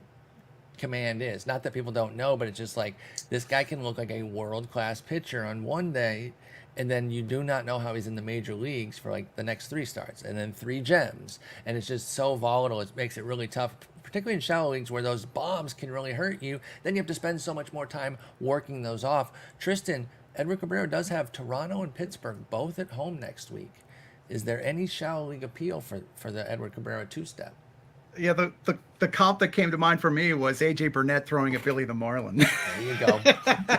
command is. Not that people don't know, but it's just like this guy can look like a world-class pitcher on one day, and then you do not know how he's in the major leagues for like the next 3 starts and then 3 gems. And it's just so volatile. It makes it really tough, particularly in shallow leagues where those bombs can really hurt you. Then you have to spend so much more time working those off. Triston, Edward Cabrera does have Toronto and Pittsburgh both at home next week. Is there any shallow league appeal for the Edward Cabrera 2-step? Yeah, the comp that came to mind for me was AJ Burnett throwing at Billy the Marlin. There you go.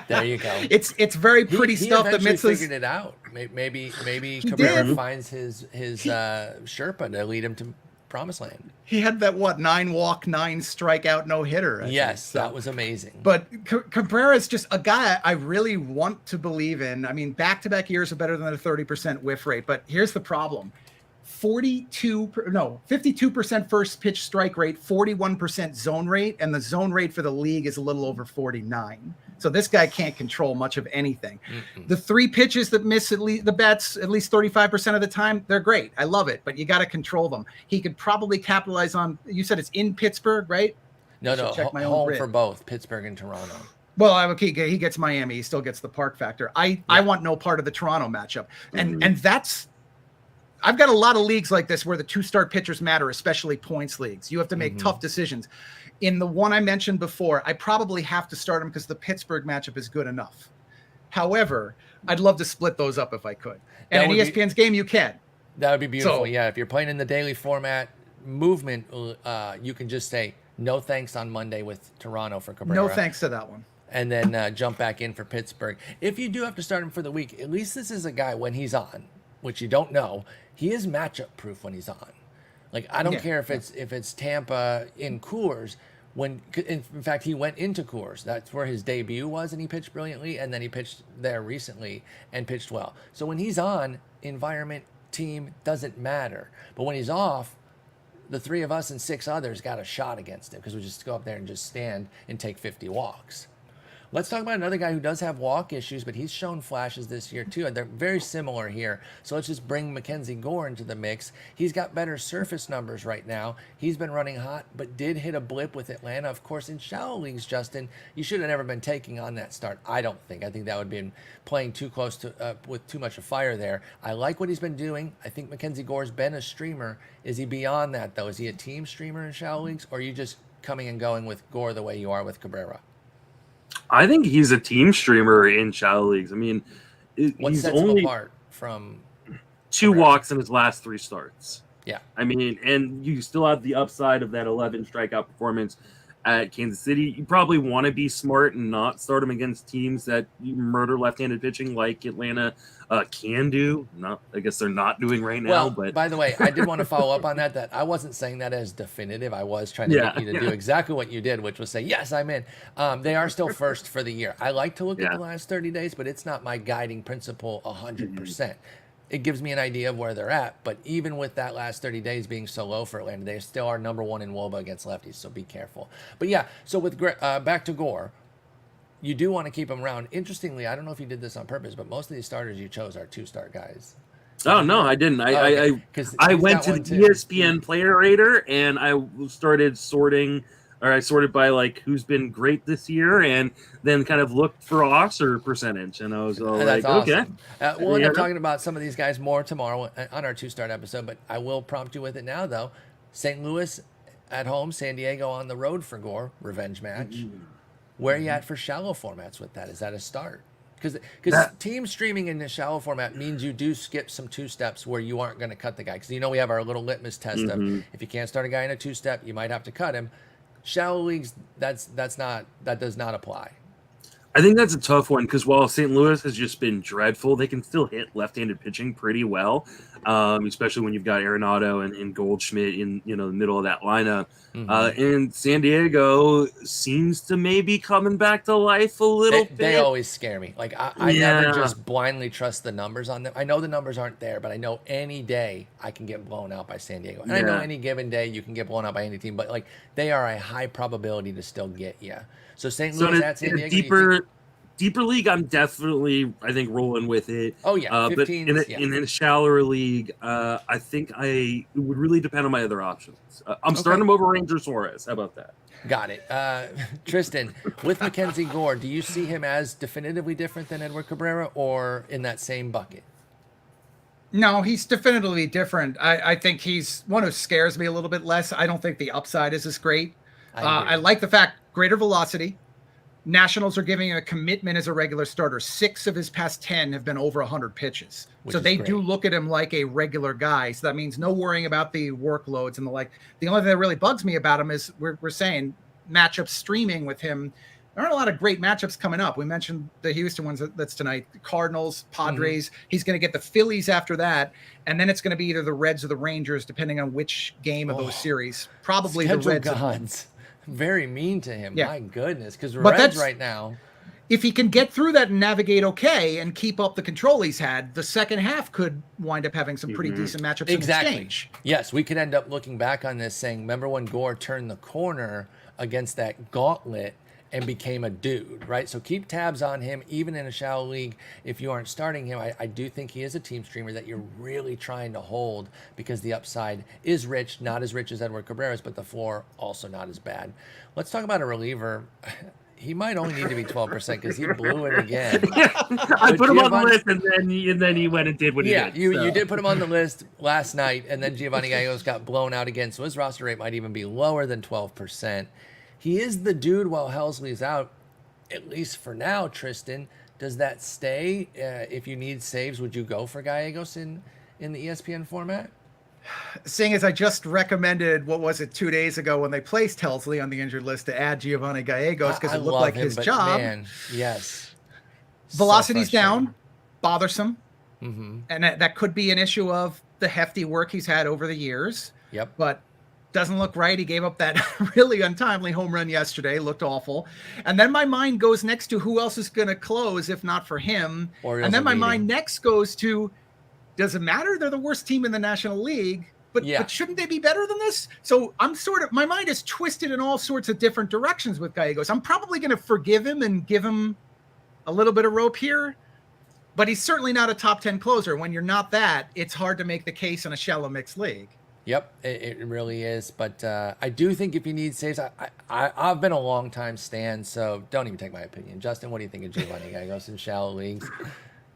There you go. It's very pretty stuff that misses. Figured it out. Maybe Cabrera finds his Sherpa to lead him to promised land. He had that 9 walk, 9 strikeout, no hitter. Yes, that was amazing. But Cabrera is just a guy I really want to believe in. I mean, back-to-back years are better than a 30% whiff rate. But here's the problem: 52% first pitch strike rate, 41% zone rate, and the zone rate for the league is a little over 49. So this guy can't control much of anything. The 3 pitches that miss at least 35% of the time, they're great. I love it, but you got to control them. He could probably capitalize on. You said it's in Pittsburgh, right? No, home for both Pittsburgh and Toronto. Well, he gets Miami. He still gets the park factor. I want no part of the Toronto matchup, and that's. I've got a lot of leagues like this where the 2-start pitchers matter, especially points leagues. You have to make tough decisions. In the one I mentioned before, I probably have to start him because the Pittsburgh matchup is good enough. However, I'd love to split those up if I could. And in ESPN's game, you can. That would be beautiful. Yeah, if you're playing in the daily format movement, you can just say no thanks on Monday with Toronto for Cabrera. No thanks to that one. And then jump back in for Pittsburgh. If you do have to start him for the week, at least this is a guy when he's on, which you don't know, he is matchup proof when he's on. Like, I don't care if it's Tampa in Coors. In fact, he went into Coors. That's where his debut was, and he pitched brilliantly. And then he pitched there recently and pitched well. So when he's on, environment, team doesn't matter. But when he's off, the 3 of us and 6 others got a shot against him because we just go up there and just stand and take 50 walks. Let's talk about another guy who does have walk issues, but he's shown flashes this year too. They're very similar here. So let's just bring MacKenzie Gore into the mix. He's got better surface numbers right now. He's been running hot, but did hit a blip with Atlanta. Of course, in shallow leagues, Justin, you should have never been taking on that start. I don't think. I think that would have been playing too close to with too much of fire there. I like what he's been doing. I think MacKenzie Gore's been a streamer. Is he beyond that though? Is he a team streamer in shallow leagues, or are you just coming and going with Gore the way you are with Cabrera? I think he's a team streamer in shallow leagues. I mean, What he's sets only him apart from 2 walks in his last 3 starts. Yeah. I mean, and you still have the upside of that 11 strikeout performance at Kansas City. You probably want to be smart and not start him against teams that murder left-handed pitching like Atlanta can do. Not, I guess they're not doing right now. Well, but by the way, I did want to follow up on that. That I wasn't saying that as definitive. I was trying to get you to do exactly what you did, which was say, yes, I'm in. They are still first for the year. I like to look at the last 30 days, but it's not my guiding principle 100%. It gives me an idea of where they're at. But even with that last 30 days being so low for Atlanta, they still are number 1 in WOBA against lefties, so be careful. But yeah, so with back to Gore, you do want to keep him around. Interestingly, I don't know if you did this on purpose, but most of these starters you chose are 2-start guys. Oh, no, I didn't. I went to the ESPN Player Rater, and I started sorting, or I sorted by like who's been great this year, and then kind of looked for Oscar percentage, and I was all like, awesome. Okay. We'll end up talking about some of these guys more tomorrow on our 2-start episode, but I will prompt you with it now, though. St. Louis at home, San Diego on the road for Gore, revenge match. Where are you at for shallow formats with that? Is that a start? Because team streaming in the shallow format means you do skip some 2-steps where you aren't going to cut the guy. Because we have our little litmus test of if you can't start a guy in a 2-step, you might have to cut him. Shallow leagues, that does not apply. I think that's a tough one because while St. Louis has just been dreadful, they can still hit left-handed pitching pretty well, especially when you've got Arenado and Goldschmidt in the middle of that lineup. And San Diego seems to maybe coming back to life a little bit. They always scare me. Like I never just blindly trust the numbers on them. I know the numbers aren't there, but I know any day I can get blown out by San Diego. And I know any given day you can get blown out by any team, but like they are a high probability to still get you. So St. Louis at San Diego. Deeper league, I'm definitely, I think, rolling with it. Oh, yeah. But in a shallower league, I think it would really depend on my other options. I'm starting him over Ranger Suarez. How about that? Got it. Triston, with MacKenzie Gore, do you see him as definitively different than Edward Cabrera or in that same bucket? No, he's definitively different. I think he's one who scares me a little bit less. I don't think the upside is as great. I like the fact greater velocity. Nationals are giving him a commitment as a regular starter. 6 of his past 10 have been over 100 pitches. So they do look at him like a regular guy. So that means no worrying about the workloads and the like. The only thing that really bugs me about him is we're saying matchup streaming with him. There aren't a lot of great matchups coming up. We mentioned the Houston ones that's tonight. The Cardinals, Padres. He's going to get the Phillies after that. And then it's going to be either the Reds or the Rangers, depending on which game of those series. Probably the Reds. Gods. Very mean to him. My goodness. Because Reds right now. If he can get through that and navigate okay and keep up the control he's had, the second half could wind up having some pretty decent matchups in exchange. Yes, we could end up looking back on this saying, remember when Gore turned the corner against that gauntlet and became a dude, right? So keep tabs on him, even in a shallow league. If you aren't starting him, I do think he is a team streamer that you're really trying to hold because the upside is rich, not as rich as Edward Cabrera's, but the floor also not as bad. Let's talk about a reliever. He might only need to be 12% because he blew it again. I put him on the list, and then he went and did what he did. You did put him on the list last night, and then Giovanny Gallegos got blown out again, so his roster rate might even be lower than 12%. He is the dude while Helsley's out, at least for now, Triston. Does that stay? If you need saves, would you go for Gallegos in the ESPN format? Seeing as I just recommended, 2 days ago when they placed Helsley on the injured list to add Giovanny Gallegos because it looked like his job. Man, yes. Velocity's down, bothersome. And that could be an issue of the hefty work he's had over the years. Yep. But doesn't look right. He gave up that really untimely home run yesterday. Looked awful. And then my mind goes next to who else is going to close if not for him. And then my mind next goes to, does it matter? They're the worst team in the National League, but shouldn't they be better than this? So my mind is twisted in all sorts of different directions with Gallegos. I'm probably going to forgive him and give him a little bit of rope here, but he's certainly not a top 10 closer. When you're not that, it's hard to make the case in a shallow mixed league. Yep, it really is. But I do think if you need saves, I've been a long time stan, so don't even take my opinion. Justin, what do you think of Giovanny Gallegos in shallow leagues?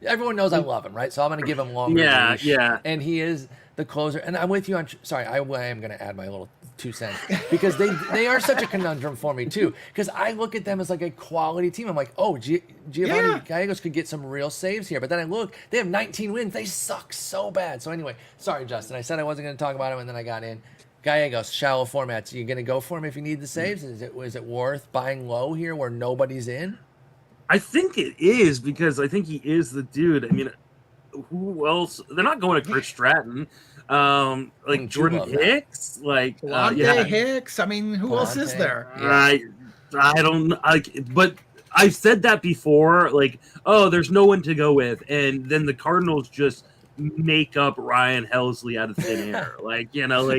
Everyone knows I love him, right? So I'm going to give him longer leash. Yeah. And he is the closer. And I'm with you on. Sorry, I am going to add my little 2 cents because they are such a conundrum for me too. Because I look at them as like a quality team. I'm like, oh, Giovanny Gallegos could get some real saves here. But then I look, they have 19 wins. They suck so bad. So anyway, sorry, Justin. I said I wasn't going to talk about him, and then I got in. Gallegos, shallow formats. You going to go for him if you need the saves? Is it worth buying low here where nobody's in? I think it is because I think he is the dude. I mean, who else? They're not going to Chris Stratton. Like Jordan Hicks, like Hicks. I mean, who else is there? I don't but I've said that before. Like, oh, there's no one to go with, and then the Cardinals just make up Ryan Helsley out of thin air. Like,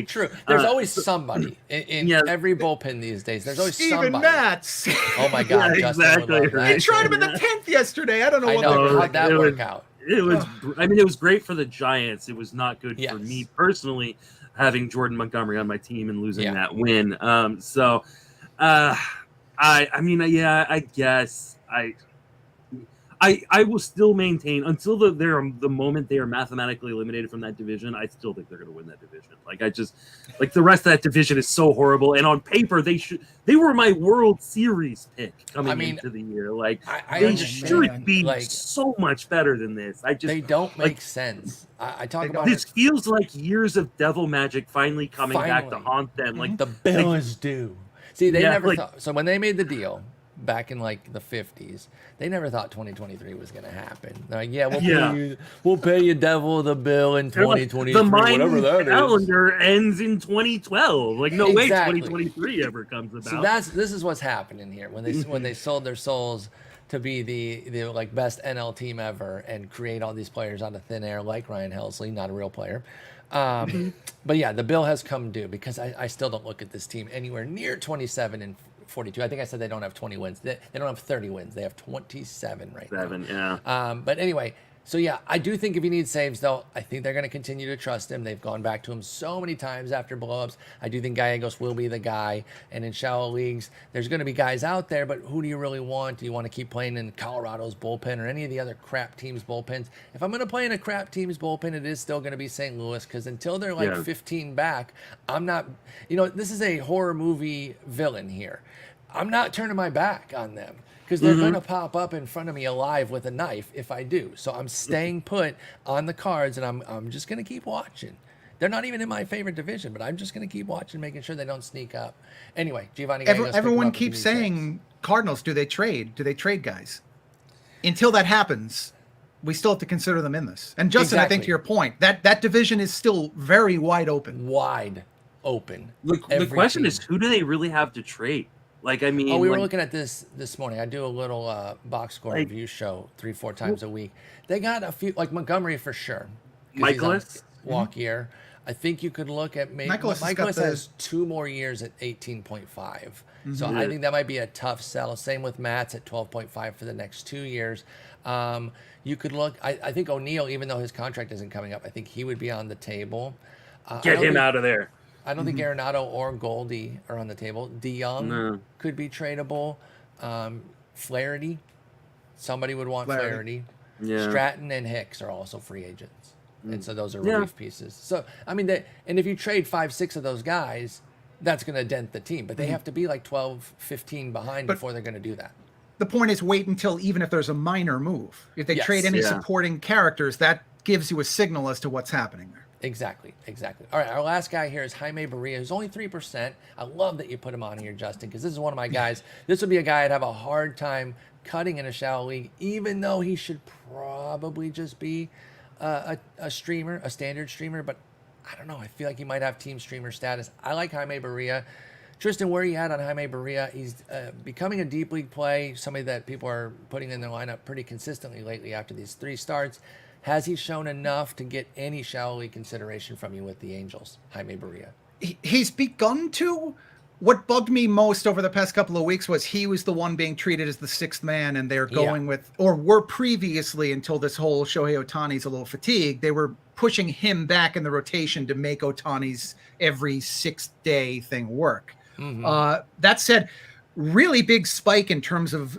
true. There's always somebody in every bullpen these days. There's always Steven somebody. Matz. Oh my God, exactly. Justin, He tried him in the 10th yesterday. I don't know what how'd that work out. It was. I mean, it was great for the Giants. It was not good for me personally, having Jordan Montgomery on my team and losing that win. I guess I will still maintain until the moment they are mathematically eliminated from that division. I still think they're going to win that division. Like the rest of that division is so horrible, and on paper they were my World Series pick coming into the year. Like they should be so much better than this. They don't make sense. I talk about this feels like years of devil magic finally coming back to haunt them. Like the bill is due. See, they never thought. So when they made the deal back in like the 50s, they never thought 2023 was going to happen. They're like, we'll pay you double the bill in 2023, the whatever that calendar ends in 2012. Like, no way 2023 ever comes about. So this is what's happening here when they sold their souls to be the like best NL team ever and create all these players out of thin air like Ryan Helsley, not a real player. But yeah, the bill has come due because I still don't look at this team anywhere near 27 and 42. I think I said they don't have 20 wins. They don't have 30 wins. They have 27 right now. But anyway, so yeah, I do think if you need saves, though, I think they're going to continue to trust him. They've gone back to him so many times after blowups. I do think Gallegos will be the guy. And in shallow leagues, there's going to be guys out there, but who do you really want? Do you want to keep playing in Colorado's bullpen or any of the other crap teams' bullpens? If I'm going to play in a crap team's bullpen, it is still going to be St. Louis because until they're like 15 back, I'm not, this is a horror movie villain here. I'm not turning my back on them because they're going to pop up in front of me alive with a knife if I do. So I'm staying put on the Cards, and I'm just going to keep watching. They're not even in my favorite division, but I'm just going to keep watching, making sure they don't sneak up. Anyway, Giovanny Gallegos. Everyone keeps saying, Cardinals, do they trade? Do they trade guys? Until that happens, we still have to consider them in this. And Justin, I think to your point, that division is still very wide open. Wide open. The question is, who do they really have to trade? Like, I mean, we were looking at this morning. I do a little box score review show 3-4 times a week. They got a few, like Montgomery for sure. Michaelis? Walk year. I think you could look at maybe Michaelis has 2 more years at 18.5. So I think that might be a tough sell. Same with Matz at 12.5 for the next 2 years. You could look, I think O'Neill, even though his contract isn't coming up, I think he would be on the table. Get him out of there. I don't think Arenado or Goldie are on the table. DeYoung could be tradable. Flaherty, somebody would want Flaherty. Yeah. Stratton and Hicks are also free agents. And so those are relief pieces. So, I mean, and if you trade 5-6 of those guys, that's going to dent the team. But they have to be like 12, 15 behind before they're going to do that. The point is wait until even if there's a minor move. If they trade any supporting characters, that gives you a signal as to what's happening there. Exactly. All right, our last guy here is Jaime Barria, who's only 3%. I love that you put him on here, Justin, because this is one of my guys. This would be a guy I'd have a hard time cutting in a shallow league, even though he should probably just be a streamer, a standard streamer. But I don't know. I feel like he might have team streamer status. I like Jaime Barria. Tristan, where are you at on Jaime Barria? He's becoming a deep league play, somebody that people are putting in their lineup pretty consistently lately after these 3 starts. Has he shown enough to get any shallow league consideration from you with the Angels, Jaime Barria? He's begun to. What bugged me most over the past couple of weeks was he was the one being treated as the sixth man, and they're going with, or were previously until this whole Shohei Ohtani's a little fatigued, they were pushing him back in the rotation to make Ohtani's every 6th day thing work. That said, really big spike in terms of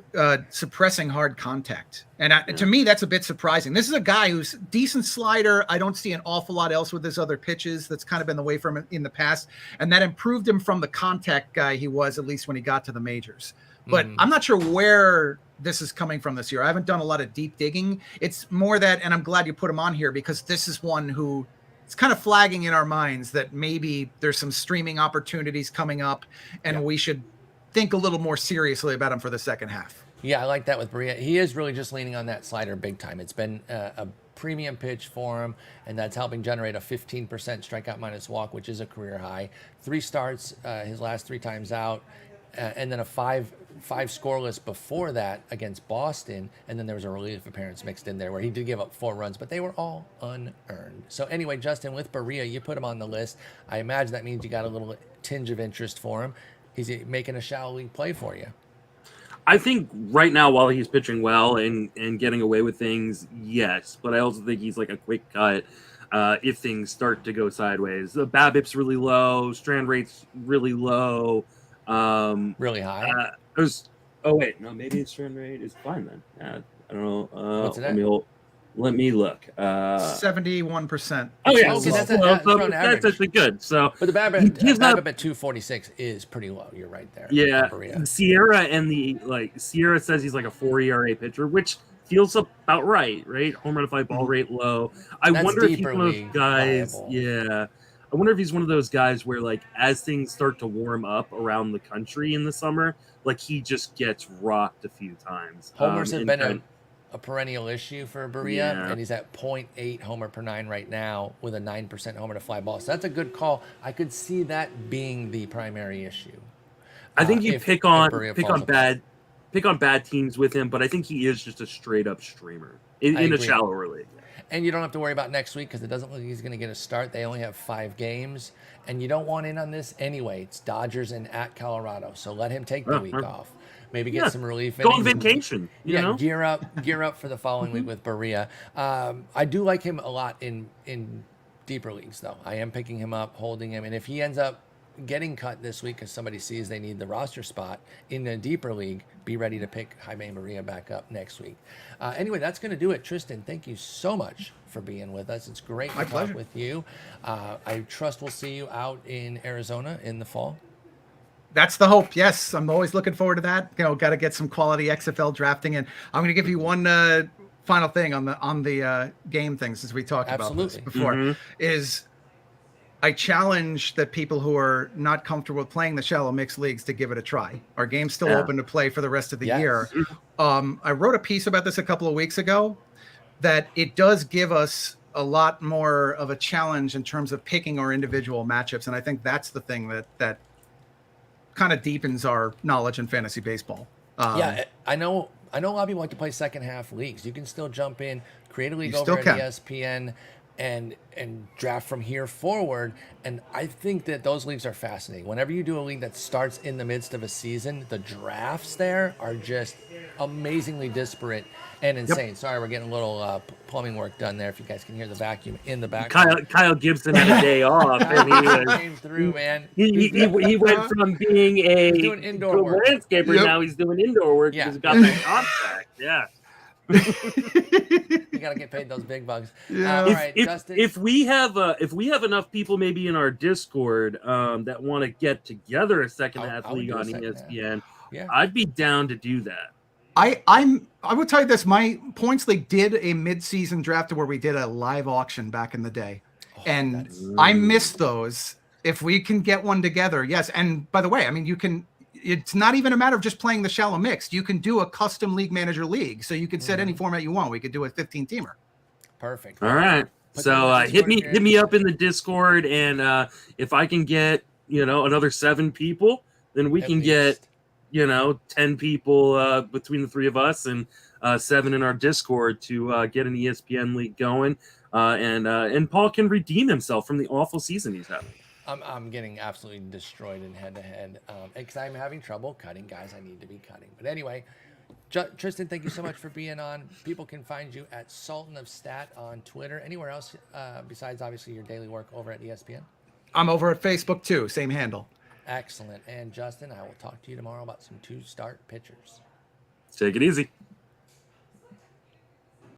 suppressing hard contact. And to me, that's a bit surprising. This is a guy who's decent slider. I don't see an awful lot else with his other pitches. That's kind of been the way from him in the past. And that improved him from the contact guy he was, at least when he got to the majors. But I'm not sure where this is coming from this year. I haven't done a lot of deep digging. It's more that, and I'm glad you put him on here, because this is one who it's kind of flagging in our minds that maybe there's some streaming opportunities coming up, and we should think a little more seriously about him for the second half. Yeah, I like that with Barria. He is really just leaning on that slider big time. It's been a premium pitch for him, and that's helping generate a 15% strikeout minus walk, which is a career high. 3 starts his last 3 times out, and then a five scoreless before that against Boston, and then there was a relief appearance mixed in there where he did give up 4 runs, but they were all unearned. So anyway, Justin, with Barria, you put him on the list. I imagine that means you got a little tinge of interest for him. He's making a shallow league play for you. I think right now, while he's pitching well and getting away with things, yes. But I also think he's like a quick cut if things start to go sideways. The BABIP's really low. Strand rate's really low. Really high? Maybe his strand rate is fine then. I don't know. What's it at? Let me look. 71%. Oh yeah, Okay, that's that's actually good. So, but the BABIP at 246 is pretty low. You're right there. Yeah, Sierra says he's like a 4 ERA pitcher, which feels about right? Home run to fly ball rate low. I wonder if he's one of those guys. Viable. Yeah, I wonder if he's one of those guys where, like, as things start to warm up around the country in the summer, like, he just gets rocked a few times. Homers have been a perennial issue for Barria, and he's at 0.8 homer per 9 right now with a 9% homer to fly ball. So that's a good call. I could see that being the primary issue. I think you pick on bad teams with him, but I think he is just a straight up streamer in a shallower league. And you don't have to worry about next week because it doesn't look like he's going to get a start. They only have 5 games, and you don't want in on this anyway. It's Dodgers and at Colorado, so let him take the week off. Maybe get some relief. Go on vacation. You know? Gear up for the following week with Barria. I do like him a lot in deeper leagues, though. I am picking him up, holding him, and if he ends up getting cut this week because somebody sees they need the roster spot in a deeper league, be ready to pick Jaime Barria back up next week. Anyway, that's going to do it. Triston, thank you so much for being with us. It's great to talk with you. I trust we'll see you out in Arizona in the fall. That's the hope. Yes, I'm always looking forward to that. Got to get some quality XFL drafting in. I'm going to give you one final thing on the game thing, since we talked about this before. Is I challenge that people who are not comfortable with playing the shallow mixed leagues to give it a try. Our game's still open to play for the rest of the year. I wrote a piece about this a couple of weeks ago, that it does give us a lot more of a challenge in terms of picking our individual matchups, and I think that's the thing that kind of deepens our knowledge in fantasy baseball. I know a lot of people like to play second half leagues. You can still jump in, create a league over at ESPN, and draft from here forward. And I think that those leagues are fascinating. Whenever you do a league that starts in the midst of a season, the drafts there are just amazingly disparate and insane. Sorry, we're getting a little plumbing work done there. If you guys can hear the vacuum in the background. Kyle Gibson had a day off, and he came through, man. He went from being doing indoor work. landscaper, now he's doing indoor work because he got that contract. Yeah. You gotta get paid those big bucks. All right, Justin. If we have enough people maybe in our Discord that want to get together a second half league on ESPN, I'd be down to do that. I will tell you this: my points league did a mid-season draft where we did a live auction back in the day, and I miss those. If we can get one together, yes. And by the way, I mean, you can. It's not even a matter of just playing the shallow mixed. You can do a custom league manager league, so you can set any format you want. We could do a 15-teamer. Perfect. All right. So hit me up in the Discord, and if I can get another 7 people, then we can get 10 people between the 3 of us, and 7 in our Discord to get an ESPN league going. And Paul can redeem himself from the awful season he's having. I'm getting absolutely destroyed in head-to-head because I'm having trouble cutting guys I need to be cutting. But anyway, Triston, thank you so much for being on. People can find you at Sultan of Stat on Twitter. Anywhere else besides, obviously, your daily work over at ESPN? I'm over at Facebook, too. Same handle. Excellent. And Justin, I will talk to you tomorrow about some 2-start pitchers. Take it easy.